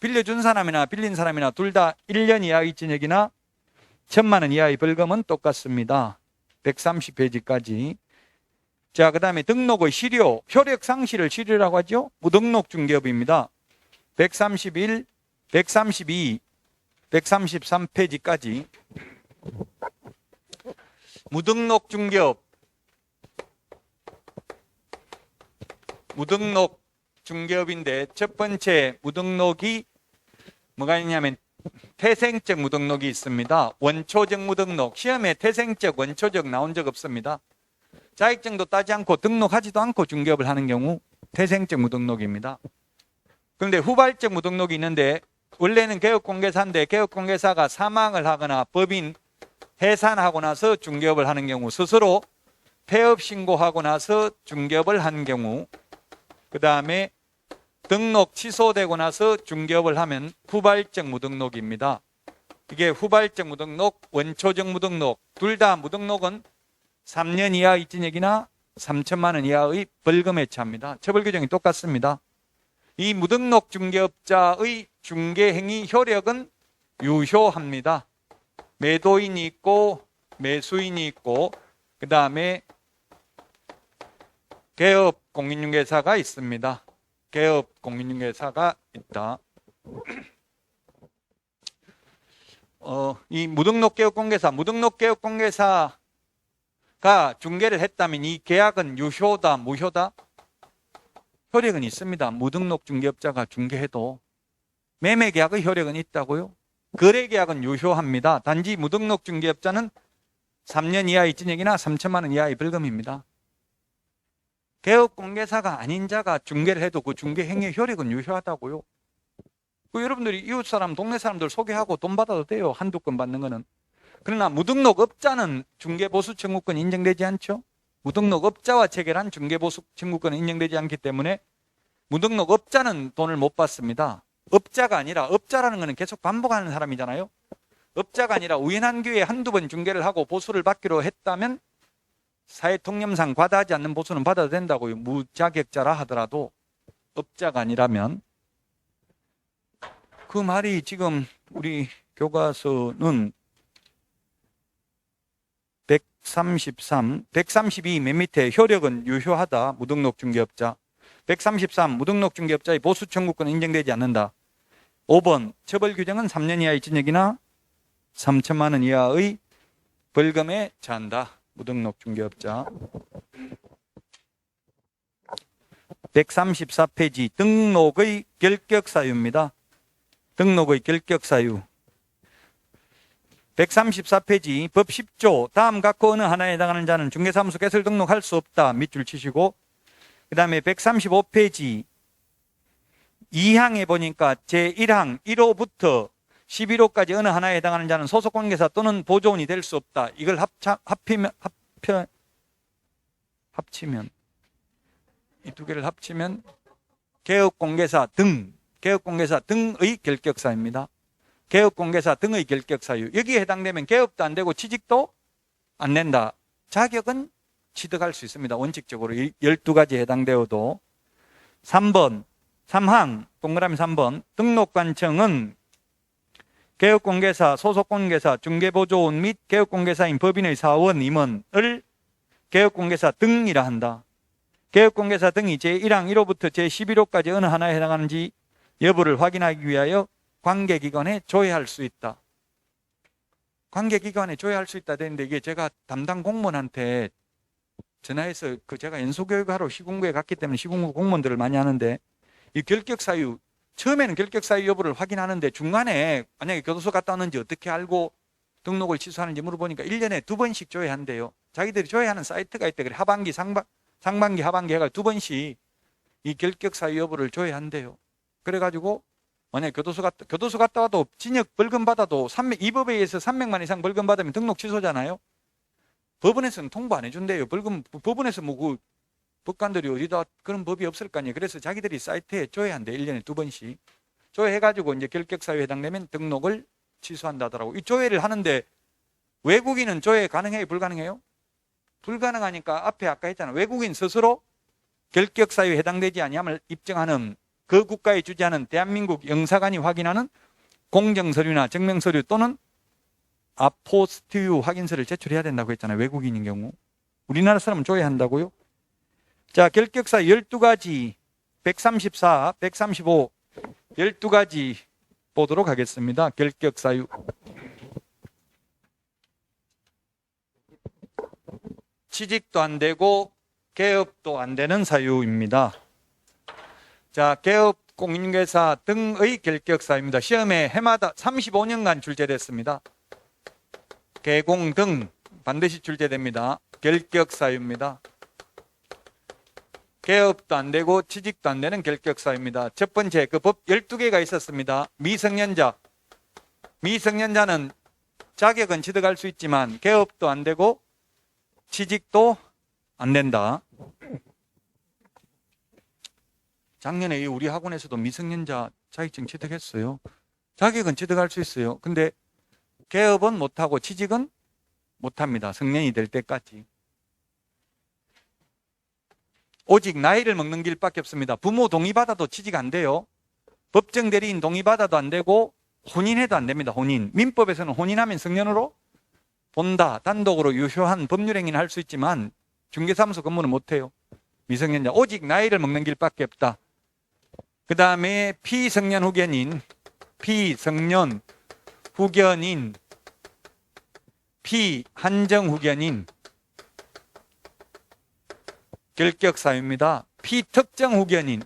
빌려준 사람이나 빌린 사람이나 둘 다 1년 이하의 징역이나 1,000만 원 이하의 벌금은 똑같습니다. 130페이지까지. 자, 그 다음에 등록의 실효, 효력 상실을 실효라고 하죠. 무등록 중개업입니다. 131, 132, 133페이지까지 무등록 중개업, 무등록 중개업인데 첫 번째 무등록이 뭐가 있냐면 태생적 무등록이 있습니다. 원초적 무등록, 시험에 태생적, 원초적 나온 적 없습니다. 자격증도 따지 않고 등록하지도 않고 중개업을 하는 경우 태생적 무등록입니다. 그런데 후발적 무등록이 있는데 원래는 개업공개사인데 개업공개사가 사망을 하거나 법인 해산하고 나서 중개업을 하는 경우, 스스로 폐업 신고하고 나서 중개업을 한 경우, 그 다음에 등록 취소되고 나서 중개업을 하면 후발적 무등록입니다. 이게 후발적 무등록, 원초적 무등록, 둘 다 무등록은 3년 이하 입진액이나 3천만 원 이하의 벌금에 처합니다. 처벌 규정이 똑같습니다. 이 무등록 중개업자의 중개행위 효력은 유효합니다. 매도인이 있고 매수인이 있고 그 다음에 개업 공인중개사가 있습니다. 개업 공인중개사가 있다. 이 무등록 개업공개사, 무등록 개업공개사가 중개를 했다면 이 계약은 유효다, 무효다? 효력은 있습니다. 무등록 중개업자가 중개해도 매매계약의 효력은 있다고요? 거래계약은 유효합니다. 단지 무등록 중개업자는 3년 이하의 징역이나 3천만 원 이하의 벌금입니다. 개업공개사가 아닌 자가 중개를 해도 그 중개행위의 효력은 유효하다고요. 여러분들이 이웃사람, 동네 사람들 소개하고 돈 받아도 돼요. 한두 건 받는 거는. 그러나 무등록업자는 중개보수 청구권이 인정되지 않죠. 무등록업자와 체결한 중개보수 청구권은 인정되지 않기 때문에 무등록업자는 돈을 못 받습니다. 업자가 아니라, 업자라는 것은 계속 반복하는 사람이잖아요. 업자가 아니라 우연한 기회에 한두 번 중개를 하고 보수를 받기로 했다면 사회통념상 과다하지 않는 보수는 받아도 된다고요. 무자격자라 하더라도 업자가 아니라면. 그 말이 지금 우리 교과서는 133, 132 맨 밑에 효력은 유효하다. 무등록 중개업자. 133 무등록 중개업자의 보수 청구권은 인정되지 않는다. 5번 처벌 규정은 3년 이하의 징역이나 3천만 원 이하의 벌금에 처한다. 무등록 중개업자. 134페이지 등록의 결격사유입니다. 등록의 결격사유. 134페이지 법 10조 다음 각호 어느 하나에 해당하는 자는 중개사무소 개설 등록할 수 없다. 밑줄 치시고, 그 다음에 135페이지 2항에 보니까 제1항 1호부터 11호까지 어느 하나에 해당하는 자는 소속공개사 또는 보조원이 될 수 없다. 이걸 합치면 이 두 개를 합치면 개업공개사 등의 결격사입니다. 개업공개사 등의 결격사유. 여기에 해당되면 개업도 안 되고 취직도 안 된다. 자격은 취득할 수 있습니다. 원칙적으로 12가지에 해당되어도. 3번 3항 동그라미 3번 등록관청은 개업공개사, 소속공개사, 중개보조원 및 개업공개사인 법인의 사원, 임원을 개업공개사 등이라 한다. 개업공개사 등이 제1항 1호부터 제11호까지 어느 하나에 해당하는지 여부를 확인하기 위하여 관계기관에 조회할 수 있다. 관계기관에 조회할 수 있다 되는데 이게 제가 담당 공무원한테 전화해서 제가 연수교육하러 시군구에 갔기 때문에 시군구 공무원들을 많이 하는데 이 결격사유, 처음에는 결격사유 여부를 확인하는데 중간에 만약에 교도소 갔다 왔는지 어떻게 알고 등록을 취소하는지 물어보니까 1년에 2번씩 조회한대요. 자기들이 조회하는 사이트가 있대. 그래 하반기, 상반기, 하반기 해가 2번씩 이 결격사유 여부를 조회한대요. 그래가지고 만약에 교도소 갔다 와도 징역 벌금 받아도 이 법에 의해서 300만 이상 벌금 받으면 등록 취소잖아요. 법원에서는 통보 안 해준대요. 법원에서 그 법관들이 어디다 그런 법이 없을 거 아니에요. 그래서 자기들이 사이트에 조회한대. 1년에 2번씩. 조회해가지고 이제 결격사유에 해당되면 등록을 취소한다더라고. 이 조회를 하는데 외국인은 조회 가능해요? 불가능해요? 불가능하니까 앞에 아까 했잖아요. 외국인 스스로 결격사유에 해당되지 아니함을 입증하는 그 국가에 주재하는 대한민국 영사관이 확인하는 공정서류나 증명서류 또는 아포스티유 확인서를 제출해야 된다고 했잖아요. 외국인인 경우. 우리나라 사람은 조회한다고요? 자, 결격사유 12가지, 134, 135, 12가지 보도록 하겠습니다. 결격사유. 취직도 안 되고 개업도 안 되는 사유입니다. 자, 개업, 공인중개사 등의 결격사유입니다. 시험에 해마다 35년간 출제됐습니다. 개공 등 반드시 출제됩니다. 결격사유입니다. 개업도 안 되고 취직도 안 되는 결격사유입니다. 첫 번째, 그 법 12개가 있었습니다. 미성년자. 미성년자는 자격은 취득할 수 있지만 개업도 안 되고 취직도 안 된다. 작년에 우리 학원에서도 미성년자 자격증 취득했어요. 자격은 취득할 수 있어요. 근데 개업은 못하고 취직은 못합니다. 성년이 될 때까지. 오직 나이를 먹는 길밖에 없습니다. 부모 동의받아도 취직 안 돼요. 법정 대리인 동의받아도 안 되고 혼인해도 안 됩니다. 혼인. 민법에서는 혼인하면 성년으로 본다. 단독으로 유효한 법률행위는 할 수 있지만 중개사무소 근무는 못해요. 미성년자. 오직 나이를 먹는 길밖에 없다. 그 다음에 피성년 후견인, 피성년 후견인, 피한정 후견인, 결격사유입니다. 피특정 후견인.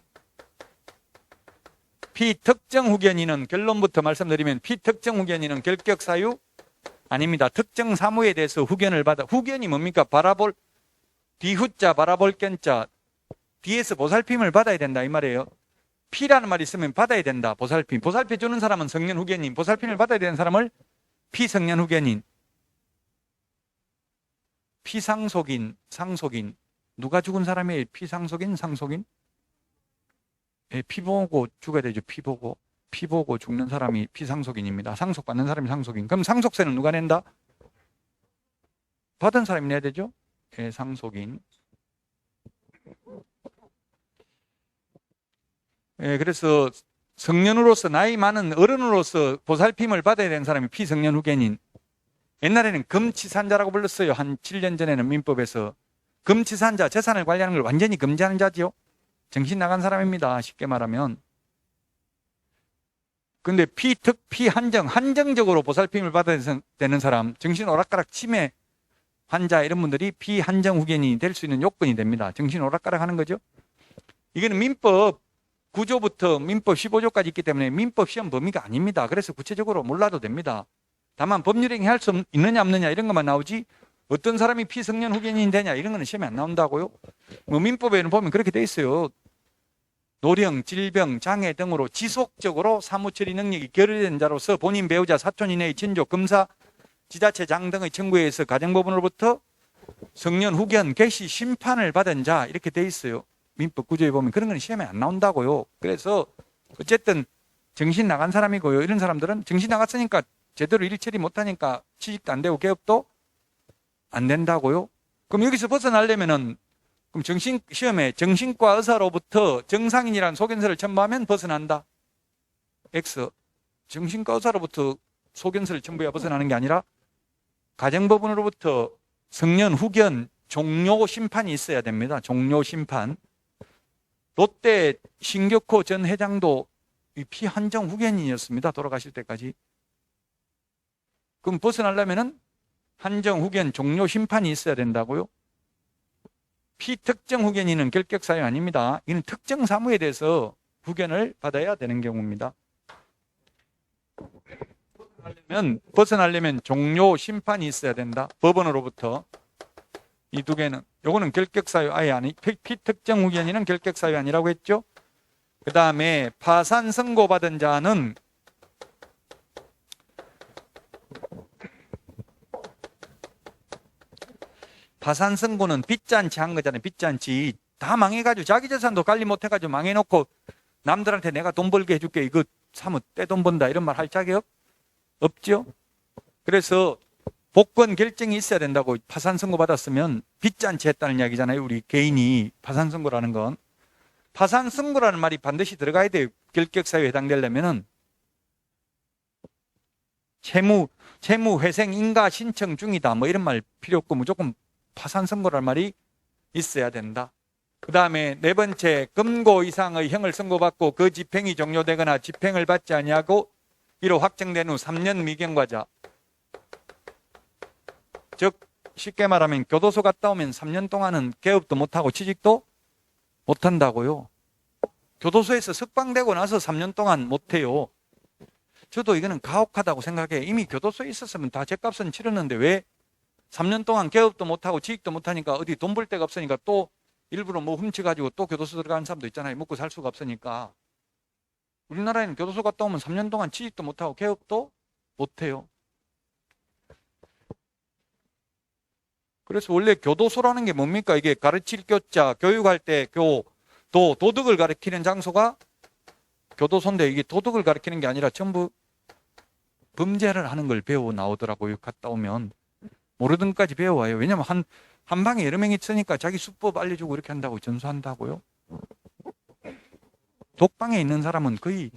피특정 후견인은 결론부터 말씀드리면 피특정 후견인은 결격사유 아닙니다. 특정 사무에 대해서 후견을 받아. 후견이 뭡니까? 바라볼, 뒤후자 바라볼 견자, 뒤에서 보살핌을 받아야 된다 이 말이에요. 피라는 말이 있으면 받아야 된다. 보살핌. 보살펴 주는 사람은 성년 후견인, 보살핌을 받아야 되는 사람을 피성년 후견인. 피상속인, 상속인. 누가 죽은 사람이 피상속인, 상속인? 예, 피 보고 죽어야 되죠. 피 보고. 피 보고 죽는 사람이 피상속인입니다. 상속받는 사람이 상속인. 그럼 상속세는 누가 낸다? 받은 사람이 내야 되죠. 예, 상속인. 예, 그래서 성년으로서 나이 많은 어른으로서 보살핌을 받아야 되는 사람이 피성년 후견인. 옛날에는 금치산자라고 불렀어요. 한 7년 전에는 민법에서. 금치산자, 재산을 관리하는 걸 완전히 금지하는 자지요. 정신 나간 사람입니다. 쉽게 말하면. 근데 피한정, 한정적으로 보살핌을 받아야 되는 사람, 정신 오락가락 치매 환자 이런 분들이 피한정 후견인이 될 수 있는 요건이 됩니다. 정신 오락가락 하는 거죠. 이거는 민법 9조부터 민법 15조까지 있기 때문에 민법 시험 범위가 아닙니다. 그래서 구체적으로 몰라도 됩니다. 다만 법률행위 할 수 있느냐 없느냐 이런 것만 나오지 어떤 사람이 피성년 후견인이 되냐 이런 거는 시험에 안 나온다고요. 뭐 민법에는 보면 그렇게 돼 있어요. 노령, 질병, 장애 등으로 지속적으로 사무처리 능력이 결여된 자로서 본인, 배우자, 사촌 이내의 친족, 검사, 지자체장 등의 청구에 의해서 가정법원으로부터 성년 후견, 개시, 심판을 받은 자 이렇게 돼 있어요. 민법 구조에 보면 그런 건 시험에 안 나온다고요. 그래서 어쨌든 정신 나간 사람이고요. 이런 사람들은 정신 나갔으니까 제대로 일 처리 못하니까 취직도 안 되고 개업도 안 된다고요. 그럼 여기서 벗어나려면은 그럼 시험에 정신과 의사로부터 정상인이라는 소견서를 첨부하면 벗어난다. X. 정신과 의사로부터 소견서를 첨부해야 벗어나는 게 아니라 가정법원으로부터 성년 후견 종료 심판이 있어야 됩니다. 종료 심판. 롯데 신격호 전 회장도 피한정 후견인이었습니다. 돌아가실 때까지. 그럼 벗어나려면은 한정 후견 종료 심판이 있어야 된다고요? 피특정 후견인은 결격사유 아닙니다. 이는 특정 사무에 대해서 후견을 받아야 되는 경우입니다. 벗어나려면 종료 심판이 있어야 된다. 법원으로부터. 이 두 개는. 요거는 결격사유 아예 아니, 피특정 후견인은 결격사유 아니라고 했죠. 그 다음에 파산 선고받은 자는 파산 선고는 빚잔치 한 거잖아요. 빚잔치. 다 망해가지고 자기 재산도 관리 못해가지고 망해놓고 남들한테 내가 돈 벌게 해줄게. 이거 사면 떼돈 번다. 이런 말 할 자격 없죠. 그래서 복권 결정이 있어야 된다고 파산 선고 받았으면 빚잔치 했다는 이야기잖아요. 우리 개인이 파산 선고라는 건. 파산 선고라는 말이 반드시 들어가야 돼요. 결격사유에 해당되려면은. 채무 회생 인가 신청 중이다. 뭐 이런 말 필요 없고 무조건 파산 선고라는 말이 있어야 된다. 그 다음에 네 번째, 금고 이상의 형을 선고받고 그 집행이 종료되거나 집행을 받지 아니하고 이로 확정된 후 3년 미경과자. 즉 쉽게 말하면 교도소 갔다 오면 3년 동안은 개업도 못하고 취직도 못한다고요. 교도소에서 석방되고 나서 3년 동안 못해요. 저도 이거는 가혹하다고 생각해. 이미 교도소에 있었으면 다 죗값은 치렀는데 왜 3년 동안 개업도 못하고 취직도 못하니까 어디 돈 벌 데가 없으니까 또 일부러 뭐 훔쳐가지고 또 교도소 들어가는 사람도 있잖아요. 먹고 살 수가 없으니까. 우리나라에는 교도소 갔다 오면 3년 동안 취직도 못하고 개업도 못해요. 그래서 원래 교도소라는 게 뭡니까? 이게 가르칠 교자, 교육할 때 도덕을 가르치는 장소가 교도소인데 이게 도덕을 가르치는 게 아니라 전부 범죄를 하는 걸 배워 나오더라고요. 갔다 오면. 모르던 것까지 배워와요. 왜냐면 한 방에 여러 명이 있으니까 자기 수법 알려주고 이렇게 한다고 전수한다고요. 독방에 있는 사람은 거의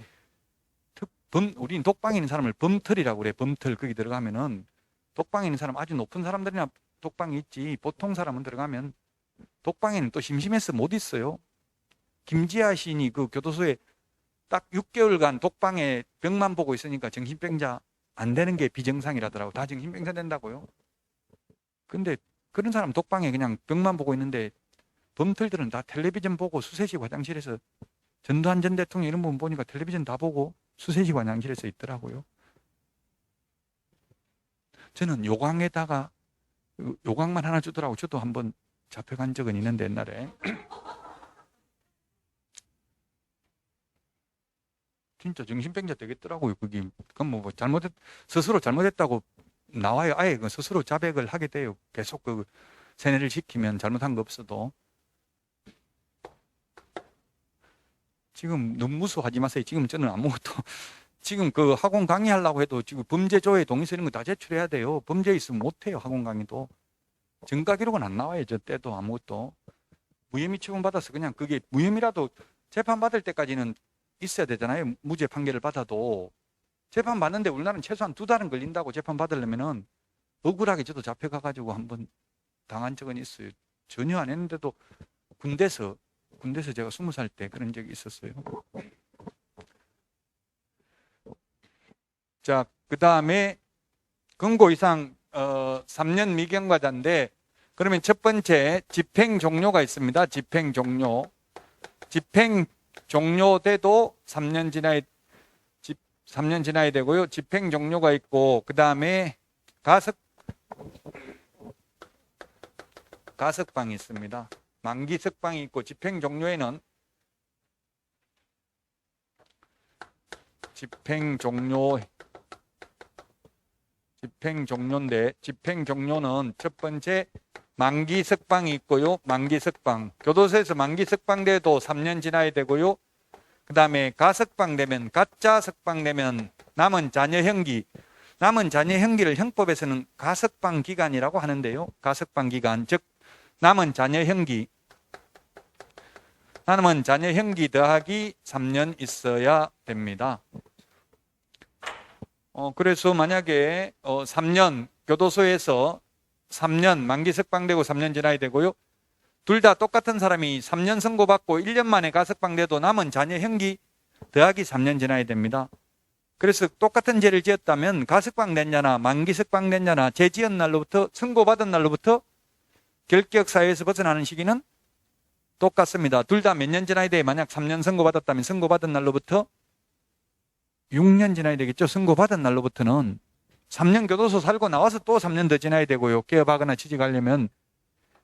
우린 독방에 있는 사람을 범털이라고 그래. 범털. 거기 들어가면은 독방에 있는 사람 아주 높은 사람들이나 독방에 있지. 보통 사람은 들어가면 독방에는 또 심심해서 못 있어요. 김지아 시인이 그 교도소에 딱 6개월간 독방에 벽만 보고 있으니까 정신병자 안 되는 게 비정상이라더라고. 다 정신병자 된다고요. 근데 그런 사람 독방에 그냥 벽만 보고 있는데 범털들은 다 텔레비전 보고 수세식 화장실에서 전두환 전 대통령 이런 분 보니까 텔레비전 다 보고 수세식 화장실에서 있더라고요. 저는 요강에다가 요강만 하나 주더라고. 저도 한번 잡혀간 적은 있는데 옛날에. 진짜 정신병자 되겠더라고요. 그게 그건 뭐 스스로 잘못했다고 나와요. 아예 스스로 자백을 하게 돼요. 계속 그 세뇌를 시키면 잘못한 거 없어도. 지금 너무 무서워하지 마세요. 지금 저는 아무것도 지금 그 학원 강의하려고 해도 지금 범죄조회 동의서 이런 거 다 제출해야 돼요. 범죄 있으면 못해요. 학원 강의도. 증가 기록은 안 나와요. 저 때도 아무것도. 무혐의 처분받아서 그냥 그게 무혐의라도 재판 받을 때까지는 있어야 되잖아요. 무죄 판결을 받아도. 재판 받는데 우리나라는 최소한 2달은 걸린다고. 재판 받으려면은 억울하게 저도 잡혀가가지고 한번 당한 적은 있어요. 전혀 안 했는데도 군대에서 제가 20살 때 그런 적이 있었어요. 자, 그 다음에 금고 이상 3년 미경과자인데, 그러면 첫 번째 집행 종료가 있습니다. 집행 종료. 집행 종료돼도 3년 지나야 되고요. 집행 종료가 있고, 그 다음에 가석방이 있습니다. 만기 석방이 있고, 집행 종료에는 집행 종료인데, 집행 종료는 첫 번째 만기 석방이 있고요. 만기 석방. 교도소에서 만기 석방돼도 3년 지나야 되고요. 그 다음에 가석방되면, 가짜 석방되면 남은 자녀 형기. 남은 자녀 형기를 형법에서는 가석방 기간이라고 하는데요. 가석방 기간, 즉 남은 자녀 형기. 남은 자녀 형기 더하기 3년 있어야 됩니다. 그래서 만약에 3년 교도소에서 3년 만기 석방되고 3년 지나야 되고요. 둘 다 똑같은 사람이 3년 선고받고 1년 만에 가석방돼도 남은 자녀 형기 더하기 3년 지나야 됩니다. 그래서 똑같은 죄를 지었다면 가석방됐냐나 만기 석방됐냐나 죄 지은 날로부터 선고받은 날로부터 결격 사유에서 벗어나는 시기는 똑같습니다. 둘 다 몇 년 지나야 돼? 만약 3년 선고받았다면 선고받은 날로부터 6년 지나야 되겠죠. 선고받은 날로부터는 3년 교도소 살고 나와서 또 3년 더 지나야 되고요. 개업하거나 취직하려면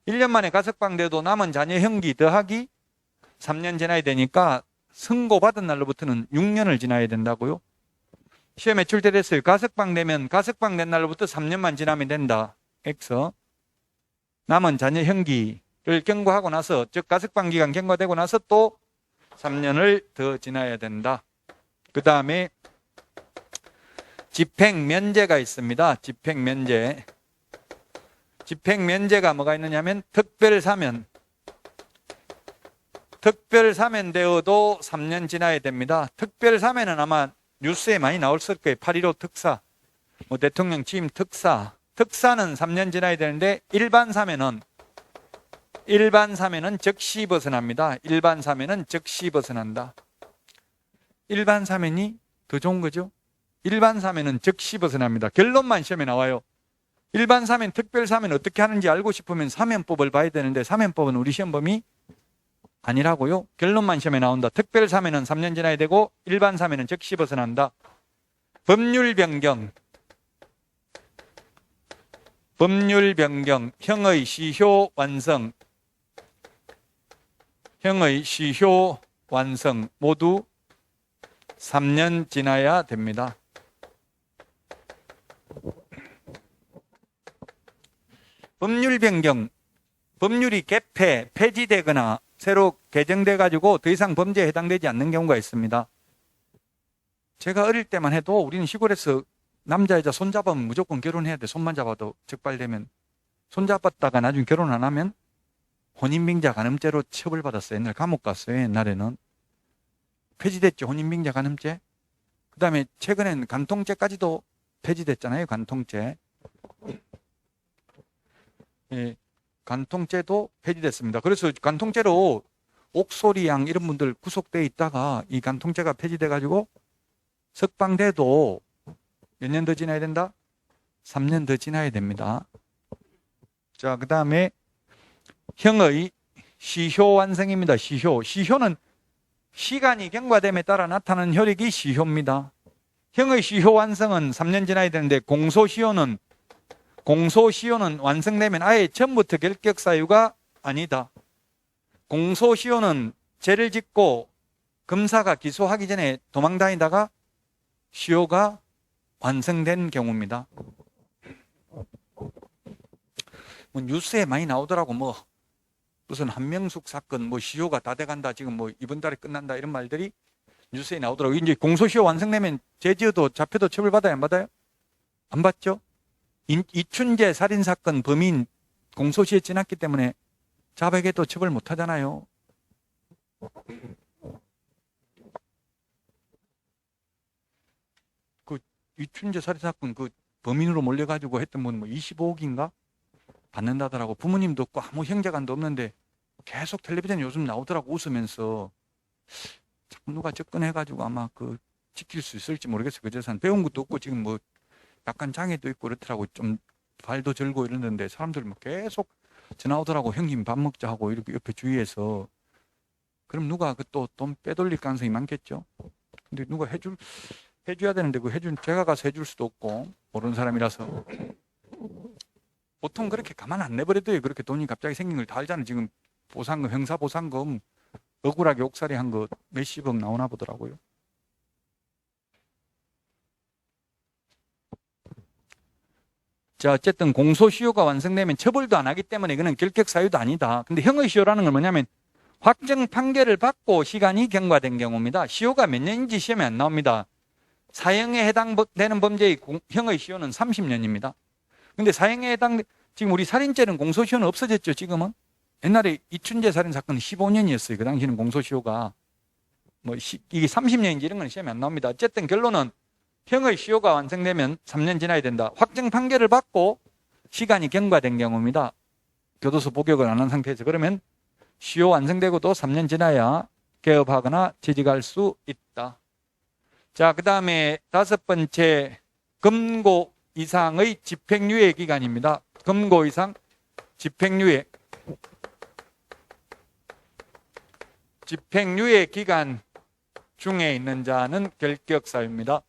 1년 만에 가석방돼도 남은 자녀 형기 더하기 3년 지나야 되니까 선고받은 날로부터는 6년을 지나야 된다고요. 시험에 출제됐어요. 가석방되면 가석방된 날로부터 3년만 지나면 된다. X. 남은 자녀 형기를 경고하고 나서, 즉 가석방 기간 경과되고 나서 또 3년을 더 지나야 된다. 그 다음에 집행면제가 있습니다. 집행면제. 집행면제가 뭐가 있느냐면 특별사면. 특별사면 되어도 3년 지나야 됩니다. 특별사면은 아마 뉴스에 많이 나올 거예요. 8.15 특사, 뭐 대통령 취임 특사. 특사는 3년 지나야 되는데 일반 사면은 일반 사면은 즉시 벗어납니다. 일반 사면은 즉시 벗어난다. 일반 사면이 더 좋은 거죠. 일반 사면은 즉시 벗어납니다. 결론만 시험에 나와요. 일반 사면, 특별 사면 어떻게 하는지 알고 싶으면 사면법을 봐야 되는데 사면법은 우리 시험 범위 아니라고요. 결론만 시험에 나온다. 특별 사면은 3년 지나야 되고 일반 사면은 즉시 벗어난다. 법률 변경. 법률 변경, 형의 시효 완성. 형의 시효 완성 모두 3년 지나야 됩니다. 법률 변경, 법률이 개폐, 폐지되거나 새로 개정돼 가지고 더 이상 범죄에 해당되지 않는 경우가 있습니다. 제가 어릴 때만 해도 우리는 시골에서 남자 여자 손잡으면 무조건 결혼해야 돼. 손만 잡아도 적발되면. 손잡았다가 나중에 결혼 안 하면 혼인빙자 간음죄로 처벌받았어요. 옛날 감옥 갔어요. 옛날에는. 폐지됐죠. 혼인빙자 간음죄. 그 다음에 최근엔 간통죄까지도 폐지됐잖아요. 간통죄. 예, 간통죄도 폐지됐습니다. 그래서 간통죄로 옥소리양 이런 분들 구속돼 있다가 이 간통죄가 폐지돼가지고 석방돼도 몇 년 더 지나야 된다? 3년 더 지나야 됩니다. 자, 그 다음에 형의 시효 완성입니다. 시효. 시효는 시간이 경과됨에 따라 나타나는 효력이 시효입니다. 형의 시효 완성은 3년 지나야 되는데 공소시효는 완성되면 아예 처음부터 결격 사유가 아니다. 공소시효는 죄를 짓고 검사가 기소하기 전에 도망다니다가 시효가 완성된 경우입니다. 뭐 뉴스에 많이 나오더라고. 뭐 무슨 한명숙 사건 뭐 시효가 다 돼간다. 지금 뭐 이번 달에 끝난다. 이런 말들이 뉴스에 나오더라고. 이제 공소시효 완성되면 죄지어도 잡혀도 처벌받아요? 안 받아요? 안 받죠? 이춘재 살인사건 범인 공소시효 지났기 때문에 자백해도 처벌 못 하잖아요. 그 이춘재 살인사건 그 범인으로 몰려가지고 했던 분 뭐 25억인가 받는다더라고. 부모님도 없고 아무 형제간도 없는데 계속 텔레비전에 요즘 나오더라고. 웃으면서 자꾸 누가 접근해가지고 아마 그 지킬 수 있을지 모르겠어요. 그 재산 배운 것도 없고 지금 뭐 약간 장애도 있고 그렇더라고. 좀 발도 절고 이러는데 사람들 뭐 계속 전화 오더라고. 형님 밥 먹자 하고 이렇게 옆에 주위에서. 그럼 누가 그 또 돈 빼돌릴 가능성이 많겠죠. 근데 누가 해줘야 되는데 그 제가 가서 해줄 수도 없고 모르는 사람이라서. 보통 그렇게 가만 안 내버려둬요. 그렇게 돈이 갑자기 생긴 걸 다 알잖아요. 지금 보상금, 형사보상금 억울하게 옥살이 한 거 몇십억 나오나 보더라고요. 자, 어쨌든 공소시효가 완성되면 처벌도 안 하기 때문에 이거는 결격사유도 아니다. 근데 형의시효라는 건 뭐냐면 확정 판결을 받고 시간이 경과된 경우입니다. 시효가 몇 년인지 시험에 안 나옵니다. 사형에 해당되는 범죄의 형의시효는 30년입니다. 근데 사형에 지금 우리 살인죄는 공소시효는 없어졌죠, 지금은? 옛날에 이춘재 살인 사건은 15년이었어요. 그 당시에는 공소시효가. 이게 30년인지 이런 건 시험에 안 나옵니다. 어쨌든 결론은 형의 시효가 완성되면 3년 지나야 된다. 확정 판결을 받고 시간이 경과된 경우입니다. 교도소 복역을 안 한 상태에서. 그러면 시효 완성되고도 3년 지나야 개업하거나 취직할 수 있다. 자, 그 다음에 5번째, 금고 이상의 집행유예 기간입니다. 금고 이상 집행유예. 집행유예 기간 중에 있는 자는 결격사유입니다.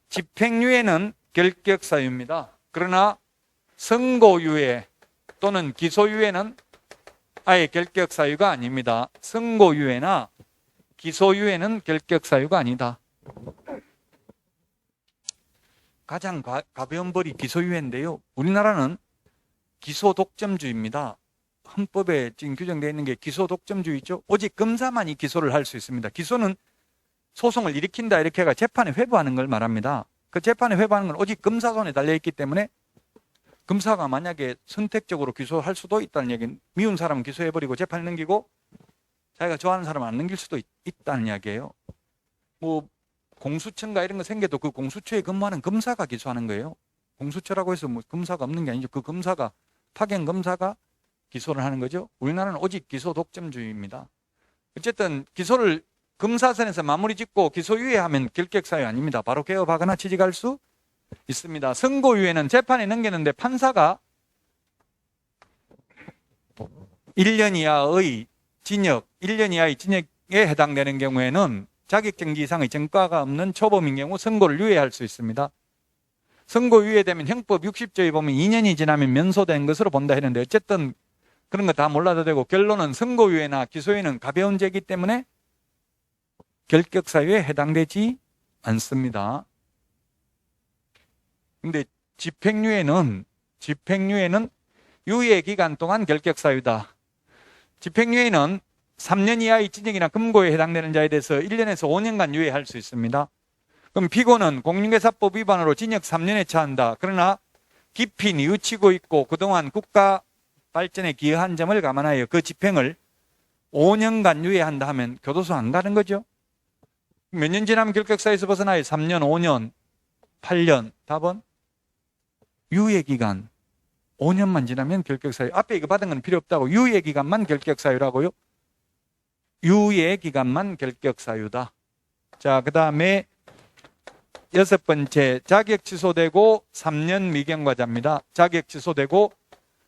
집행유예는 결격사유입니다. 그러나 선고유예 또는 기소유예는 아예 결격사유가 아닙니다. 선고유예나 기소유예는 결격사유가 아니다. 가장 가벼운 벌이 기소유예인데요. 우리나라는 기소독점주의입니다. 헌법에 지금 규정되어 있는 게 기소독점주의죠. 오직 검사만이 기소를 할 수 있습니다. 기소는 소송을 일으킨다 이렇게 해가 재판에 회부하는 걸 말합니다. 그 재판에 회부하는 건 오직 검사 손에 달려있기 때문에 검사가 만약에 선택적으로 기소할 수도 있다는 얘기는 미운 사람은 기소해버리고 재판에 넘기고 자기가 좋아하는 사람은 안 넘길 수도 있다는 이야기예요. 뭐 공수처인가 이런 거 생겨도 그 공수처에 근무하는 검사가 기소하는 거예요. 공수처라고 해서 뭐 검사가 없는 게 아니죠. 그 검사가 파견 검사가 기소를 하는 거죠. 우리나라는 오직 기소 독점주의입니다. 어쨌든 기소를 검사선에서 마무리 짓고 기소유예하면 결격사유 아닙니다. 바로 개업하거나 취직할 수 있습니다. 선고유예는 재판에 넘겼는데 판사가 1년 이하의 징역, 1년 이하의 징역에 해당되는 경우에는 자격정지 이상의 전과가 없는 초범인 경우 선고를 유예할 수 있습니다. 선고 유예되면 형법 60조에 보면 2년이 지나면 면소된 것으로 본다 했는데 어쨌든 그런 거 다 몰라도 되고 결론은 선고 유예나 기소유예는 가벼운 죄이기 때문에 결격사유에 해당되지 않습니다. 근데 집행유예는 유예 기간 동안 결격사유다. 집행유예는 3년 이하의 징역이나 금고에 해당되는 자에 대해서 1년에서 5년간 유예할 수 있습니다. 그럼 피고는 공인중개사법 위반으로 징역 3년에 처한다. 그러나 깊이 뉘우치고 있고 그동안 국가 발전에 기여한 점을 감안하여 그 집행을 5년간 유예한다 하면 교도소 안 가는 거죠. 몇 년 지나면 결격사유에서 벗어나요? 3년, 5년, 8년. 답은 유예기간 5년만 지나면 결격사유. 앞에 이거 받은 건 필요 없다고. 유예기간만 결격사유라고요. 유예기간만 결격사유다. 자, 그 다음에 6번째, 자격 취소되고 3년 미경과자입니다. 자격 취소되고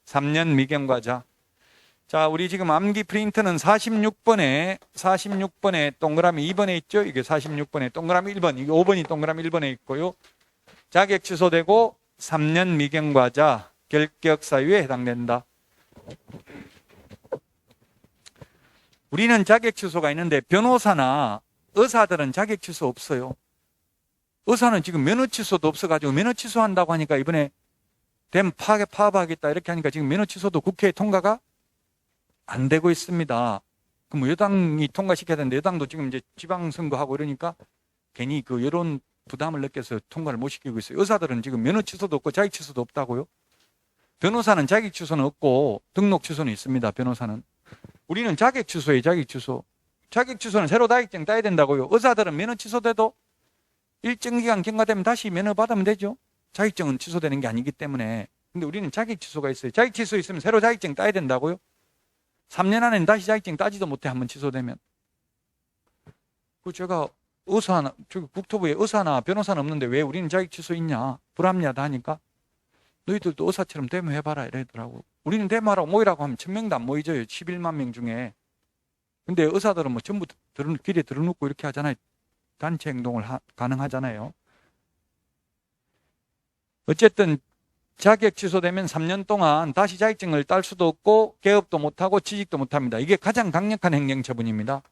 3년 미경과자. 자, 우리 지금 암기 프린트는 46번에 동그라미 2번에 있죠? 이게 46번에 동그라미 1번, 이게 5번이 동그라미 1번에 있고요. 자격 취소되고 3년 미경과자, 결격사유에 해당된다. 우리는 자격 취소가 있는데 변호사나 의사들은 자격 취소 없어요. 의사는 지금 면허 취소도 없어가지고 면허 취소한다고 하니까 이번에 댐 파업하겠다 이렇게 하니까 지금 면허 취소도 국회에 통과가 안 되고 있습니다. 그럼 여당이 통과시켜야 되는데 여당도 지금 이제 지방선거하고 이러니까 괜히 그 여론 부담을 느껴서 통과를 못 시키고 있어요. 의사들은 지금 면허 취소도 없고 자격 취소도 없다고요. 변호사는 자격 취소는 없고 등록 취소는 있습니다. 변호사는. 우리는 자격 취소예요. 자격 취소. 자격 취소는 새로 자격증 따야 된다고요. 의사들은 면허 취소돼도 일정 기간 경과되면 다시 면허 받으면 되죠. 자격증은 취소되는 게 아니기 때문에. 근데 우리는 자격 취소가 있어요. 자격 취소 있으면 새로 자격증 따야 된다고요. 3년 안에는 다시 자격증 따지도 못해. 한번 취소되면. 그 제가 의사나 저기 국토부에 의사나 변호사는 없는데 왜 우리는 자격 취소 있냐? 불합리하다 하니까 너희들도 의사처럼 데모해봐라 이러더라고. 우리는 데모하라고 모이라고 하면 1000명도 안 모이죠. 11만 명 중에. 근데 의사들은 뭐 전부 길에 들어놓고 이렇게 하잖아요. 단체 행동을 가능하잖아요. 어쨌든 자격 취소되면 3년 동안 다시 자격증을 딸 수도 없고 개업도 못하고 취직도 못합니다. 이게 가장 강력한 행정처분입니다.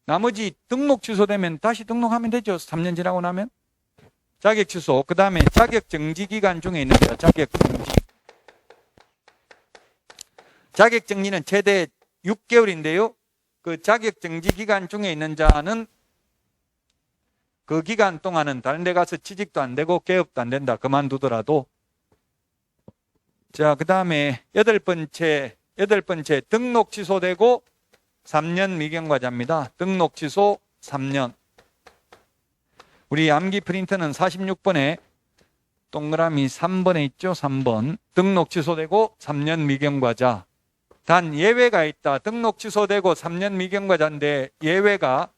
나머지 등록 취소되면 다시 등록하면 되죠. 3년 지나고 나면. 자격 취소. 그 다음에 자격 정지 기간 중에 있는데요. 자격 정지. 자격 정지는 최대 6개월인데요. 그 자격 정지 기간 중에 있는 자는 그 기간 동안은 다른 데 가서 취직도 안 되고 개업도 안 된다. 그만두더라도. 자, 그 다음에 8번째 등록 취소되고 3년 미경과자입니다. 등록 취소 3년. 우리 암기 프린터는 46번에 동그라미 3번에 있죠. 3번. 등록 취소되고 3년 미경과자. 단 예외가 있다. 등록 취소되고 3년 미경과자인데 예외가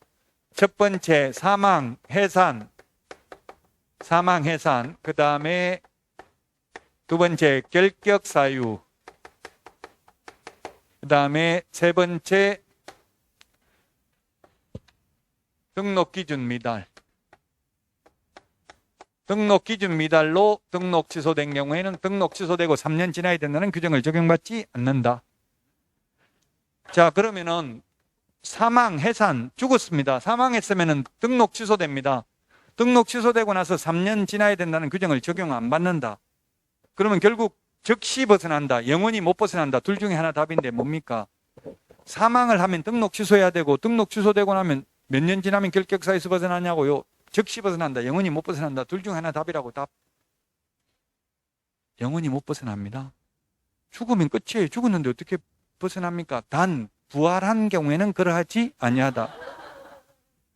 첫 번째 사망, 해산, 그 다음에 두 번째 결격사유, 그 다음에 세 번째 등록기준 미달. 등록기준 미달로 등록 취소된 경우에는 등록 취소되고 3년 지나야 된다는 규정을 적용받지 않는다. 자, 그러면은 사망, 해산, 죽었습니다. 사망했으면 등록 취소됩니다. 등록 취소되고 나서 3년 지나야 된다는 규정을 적용 안 받는다. 그러면 결국 즉시 벗어난다. 영원히 못 벗어난다. 둘 중에 하나 답인데 뭡니까? 사망을 하면 등록 취소해야 되고 등록 취소되고 나면 몇 년 지나면 결격사유에서 벗어나냐고요. 즉시 벗어난다. 영원히 못 벗어난다. 둘 중에 하나 답이라고 답. 영원히 못 벗어납니다. 죽으면 끝이에요. 죽었는데 어떻게 벗어납니까? 단 부활한 경우에는 그러하지 아니하다.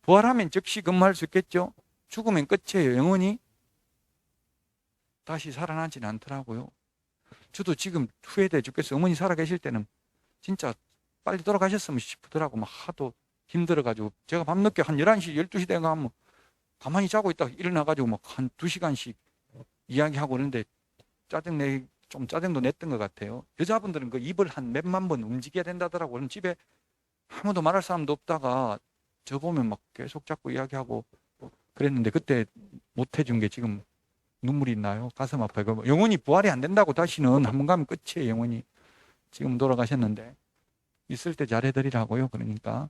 부활하면 즉시 근무할 수 있겠죠. 죽으면 끝이에요. 영원히 다시 살아나지는 않더라고요. 저도 지금 후회돼 죽겠어요. 어머니 살아계실 때는 진짜 빨리 돌아가셨으면 싶더라고. 막 하도 힘들어가지고. 제가 밤늦게 한 11시, 12시 되가 하면 가만히 자고 있다가 일어나가지고 막 한 2시간씩 이야기하고 그러는데 좀 짜증도 냈던 것 같아요. 여자분들은 그 입을 한 몇만 번 움직여야 된다더라고. 그럼 집에 아무도 말할 사람도 없다가 저 보면 막 계속 자꾸 이야기하고 그랬는데 그때 못 해준 게 지금 눈물이 나요. 가슴 아파요. 영원히 부활이 안 된다고 다시는 한 번 가면 끝이에요. 영원히. 지금 돌아가셨는데 있을 때 잘해드리라고요. 그러니까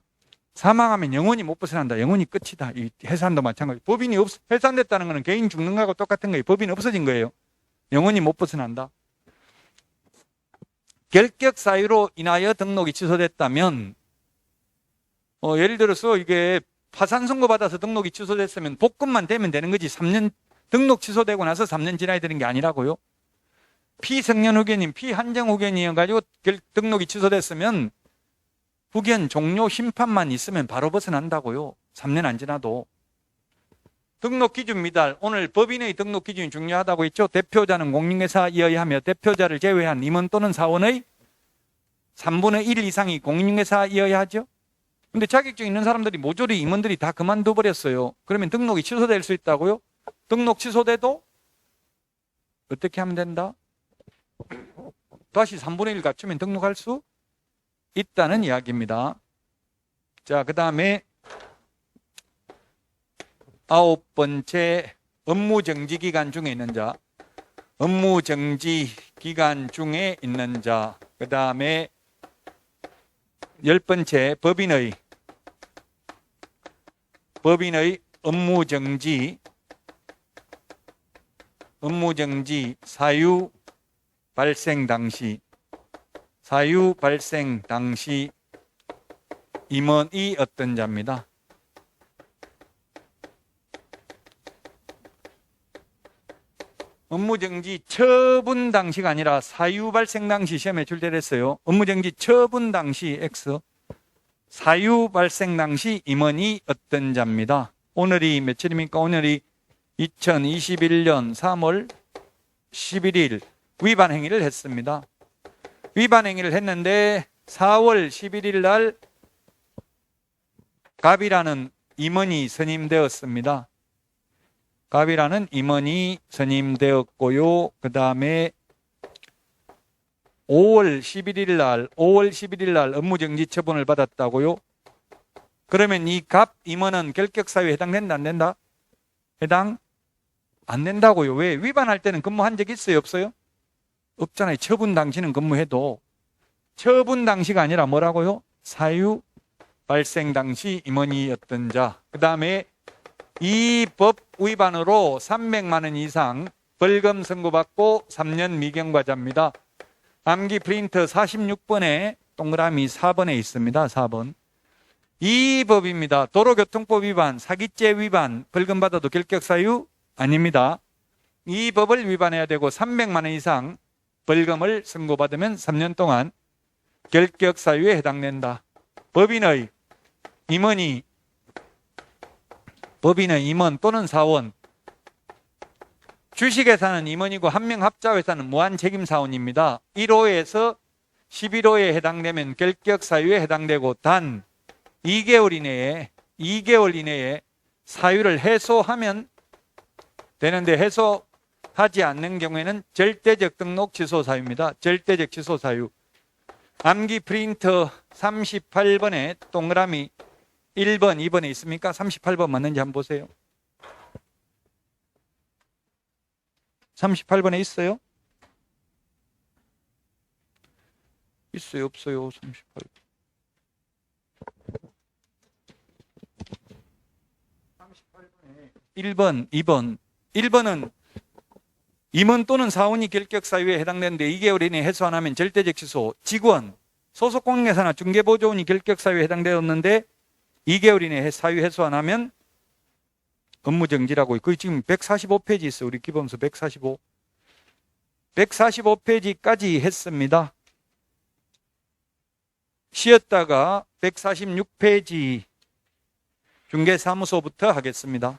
사망하면 영원히 못 벗어난다. 영원히 끝이다. 이 해산도 마찬가지. 법인이 해산됐다는 것은 개인 죽는 거하고 똑같은 거예요. 법인이 없어진 거예요. 영원히 못 벗어난다. 결격 사유로 인하여 등록이 취소됐다면 예를 들어서 이게 파산 선고 받아서 등록이 취소됐으면 복권만 되면 되는 거지. 3년 등록 취소되고 나서 3년 지나야 되는 게 아니라고요. 피성년 후견인, 피한정 후견이어가지고 등록이 취소됐으면 후견 종료 심판만 있으면 바로 벗어난다고요. 3년 안 지나도. 등록 기준 미달. 오늘 법인의 등록 기준이 중요하다고 했죠. 대표자는 공인중개사이어야 하며 대표자를 제외한 임원 또는 사원의 3분의 1 이상이 공인중개사이어야 하죠. 근데 자격증 있는 사람들이 모조리 임원들이 다 그만둬 버렸어요. 그러면 등록이 취소될 수 있다고요? 등록 취소돼도 어떻게 하면 된다? 다시 3분의 1 갖추면 등록할 수 있다는 이야기입니다. 자, 그 다음에 9번째 업무정지 기간 중에 있는 자. 업무정지 기간 중에 있는 자. 그 다음에 10번째 법인의 업무정지 사유 발생 당시 임원이 어떤 자입니다. 업무정지 처분 당시가 아니라 사유 발생 당시 시험에 출제됐어요. 업무정지 처분 당시 X, 사유 발생 당시 임원이 어떤 자입니다. 오늘이 며칠입니까? 오늘이 2021년 3월 11일 위반 행위를 했습니다. 위반 행위를 했는데 4월 11일 날 갑이라는 임원이 선임되었습니다. 갑이라는 임원이 선임되었고요. 그 다음에 5월 11일 날 업무정지 처분을 받았다고요. 그러면 이 갑 임원은 결격사유에 해당된다, 안 된다? 해당 안 된다고요. 왜? 위반할 때는 근무한 적 있어요, 없어요? 없잖아요. 처분 당시는 근무해도 처분 당시가 아니라 뭐라고요? 사유 발생 당시 임원이었던 자. 그 다음에 이 법 위반으로 300만 원 이상 벌금 선고받고 3년 미경과자입니다. 암기 프린터 46번에 동그라미 4번에 있습니다. 4번. 이 법입니다. 도로교통법 위반, 사기죄 위반, 벌금 받아도 결격사유 아닙니다. 이 법을 위반해야 되고 300만 원 이상 벌금을 선고받으면 3년 동안 결격사유에 해당된다. 법인의 임원 또는 사원, 주식회사는 임원이고 한명합자회사는 무한책임사원입니다. 1호에서 11호에 해당되면 결격사유에 해당되고 단 2개월 이내에 사유를 해소하면 되는데 해소하지 않는 경우에는 절대적 등록 취소 사유입니다. 절대적 취소 사유. 암기 프린터 38번에 동그라미 1번, 2번에 있습니까? 38번 맞는지 한번 보세요. 38번에 있어요? 있어요, 없어요? 38번. 38번에 1번, 2번. 1번은 임원 또는 사원이 결격 사유에 해당되는데 2개월 이내에 해소 안 하면 절대적 취소. 직원, 소속 공인회사나 중개보조원이 결격 사유에 해당되었는데 2개월 이내에 사유 해소 안 하면 업무정지라고. 거기 지금 145페이지 있어요. 우리 기본서 145. 145페이지까지 했습니다. 쉬었다가 146페이지 중개사무소부터 하겠습니다.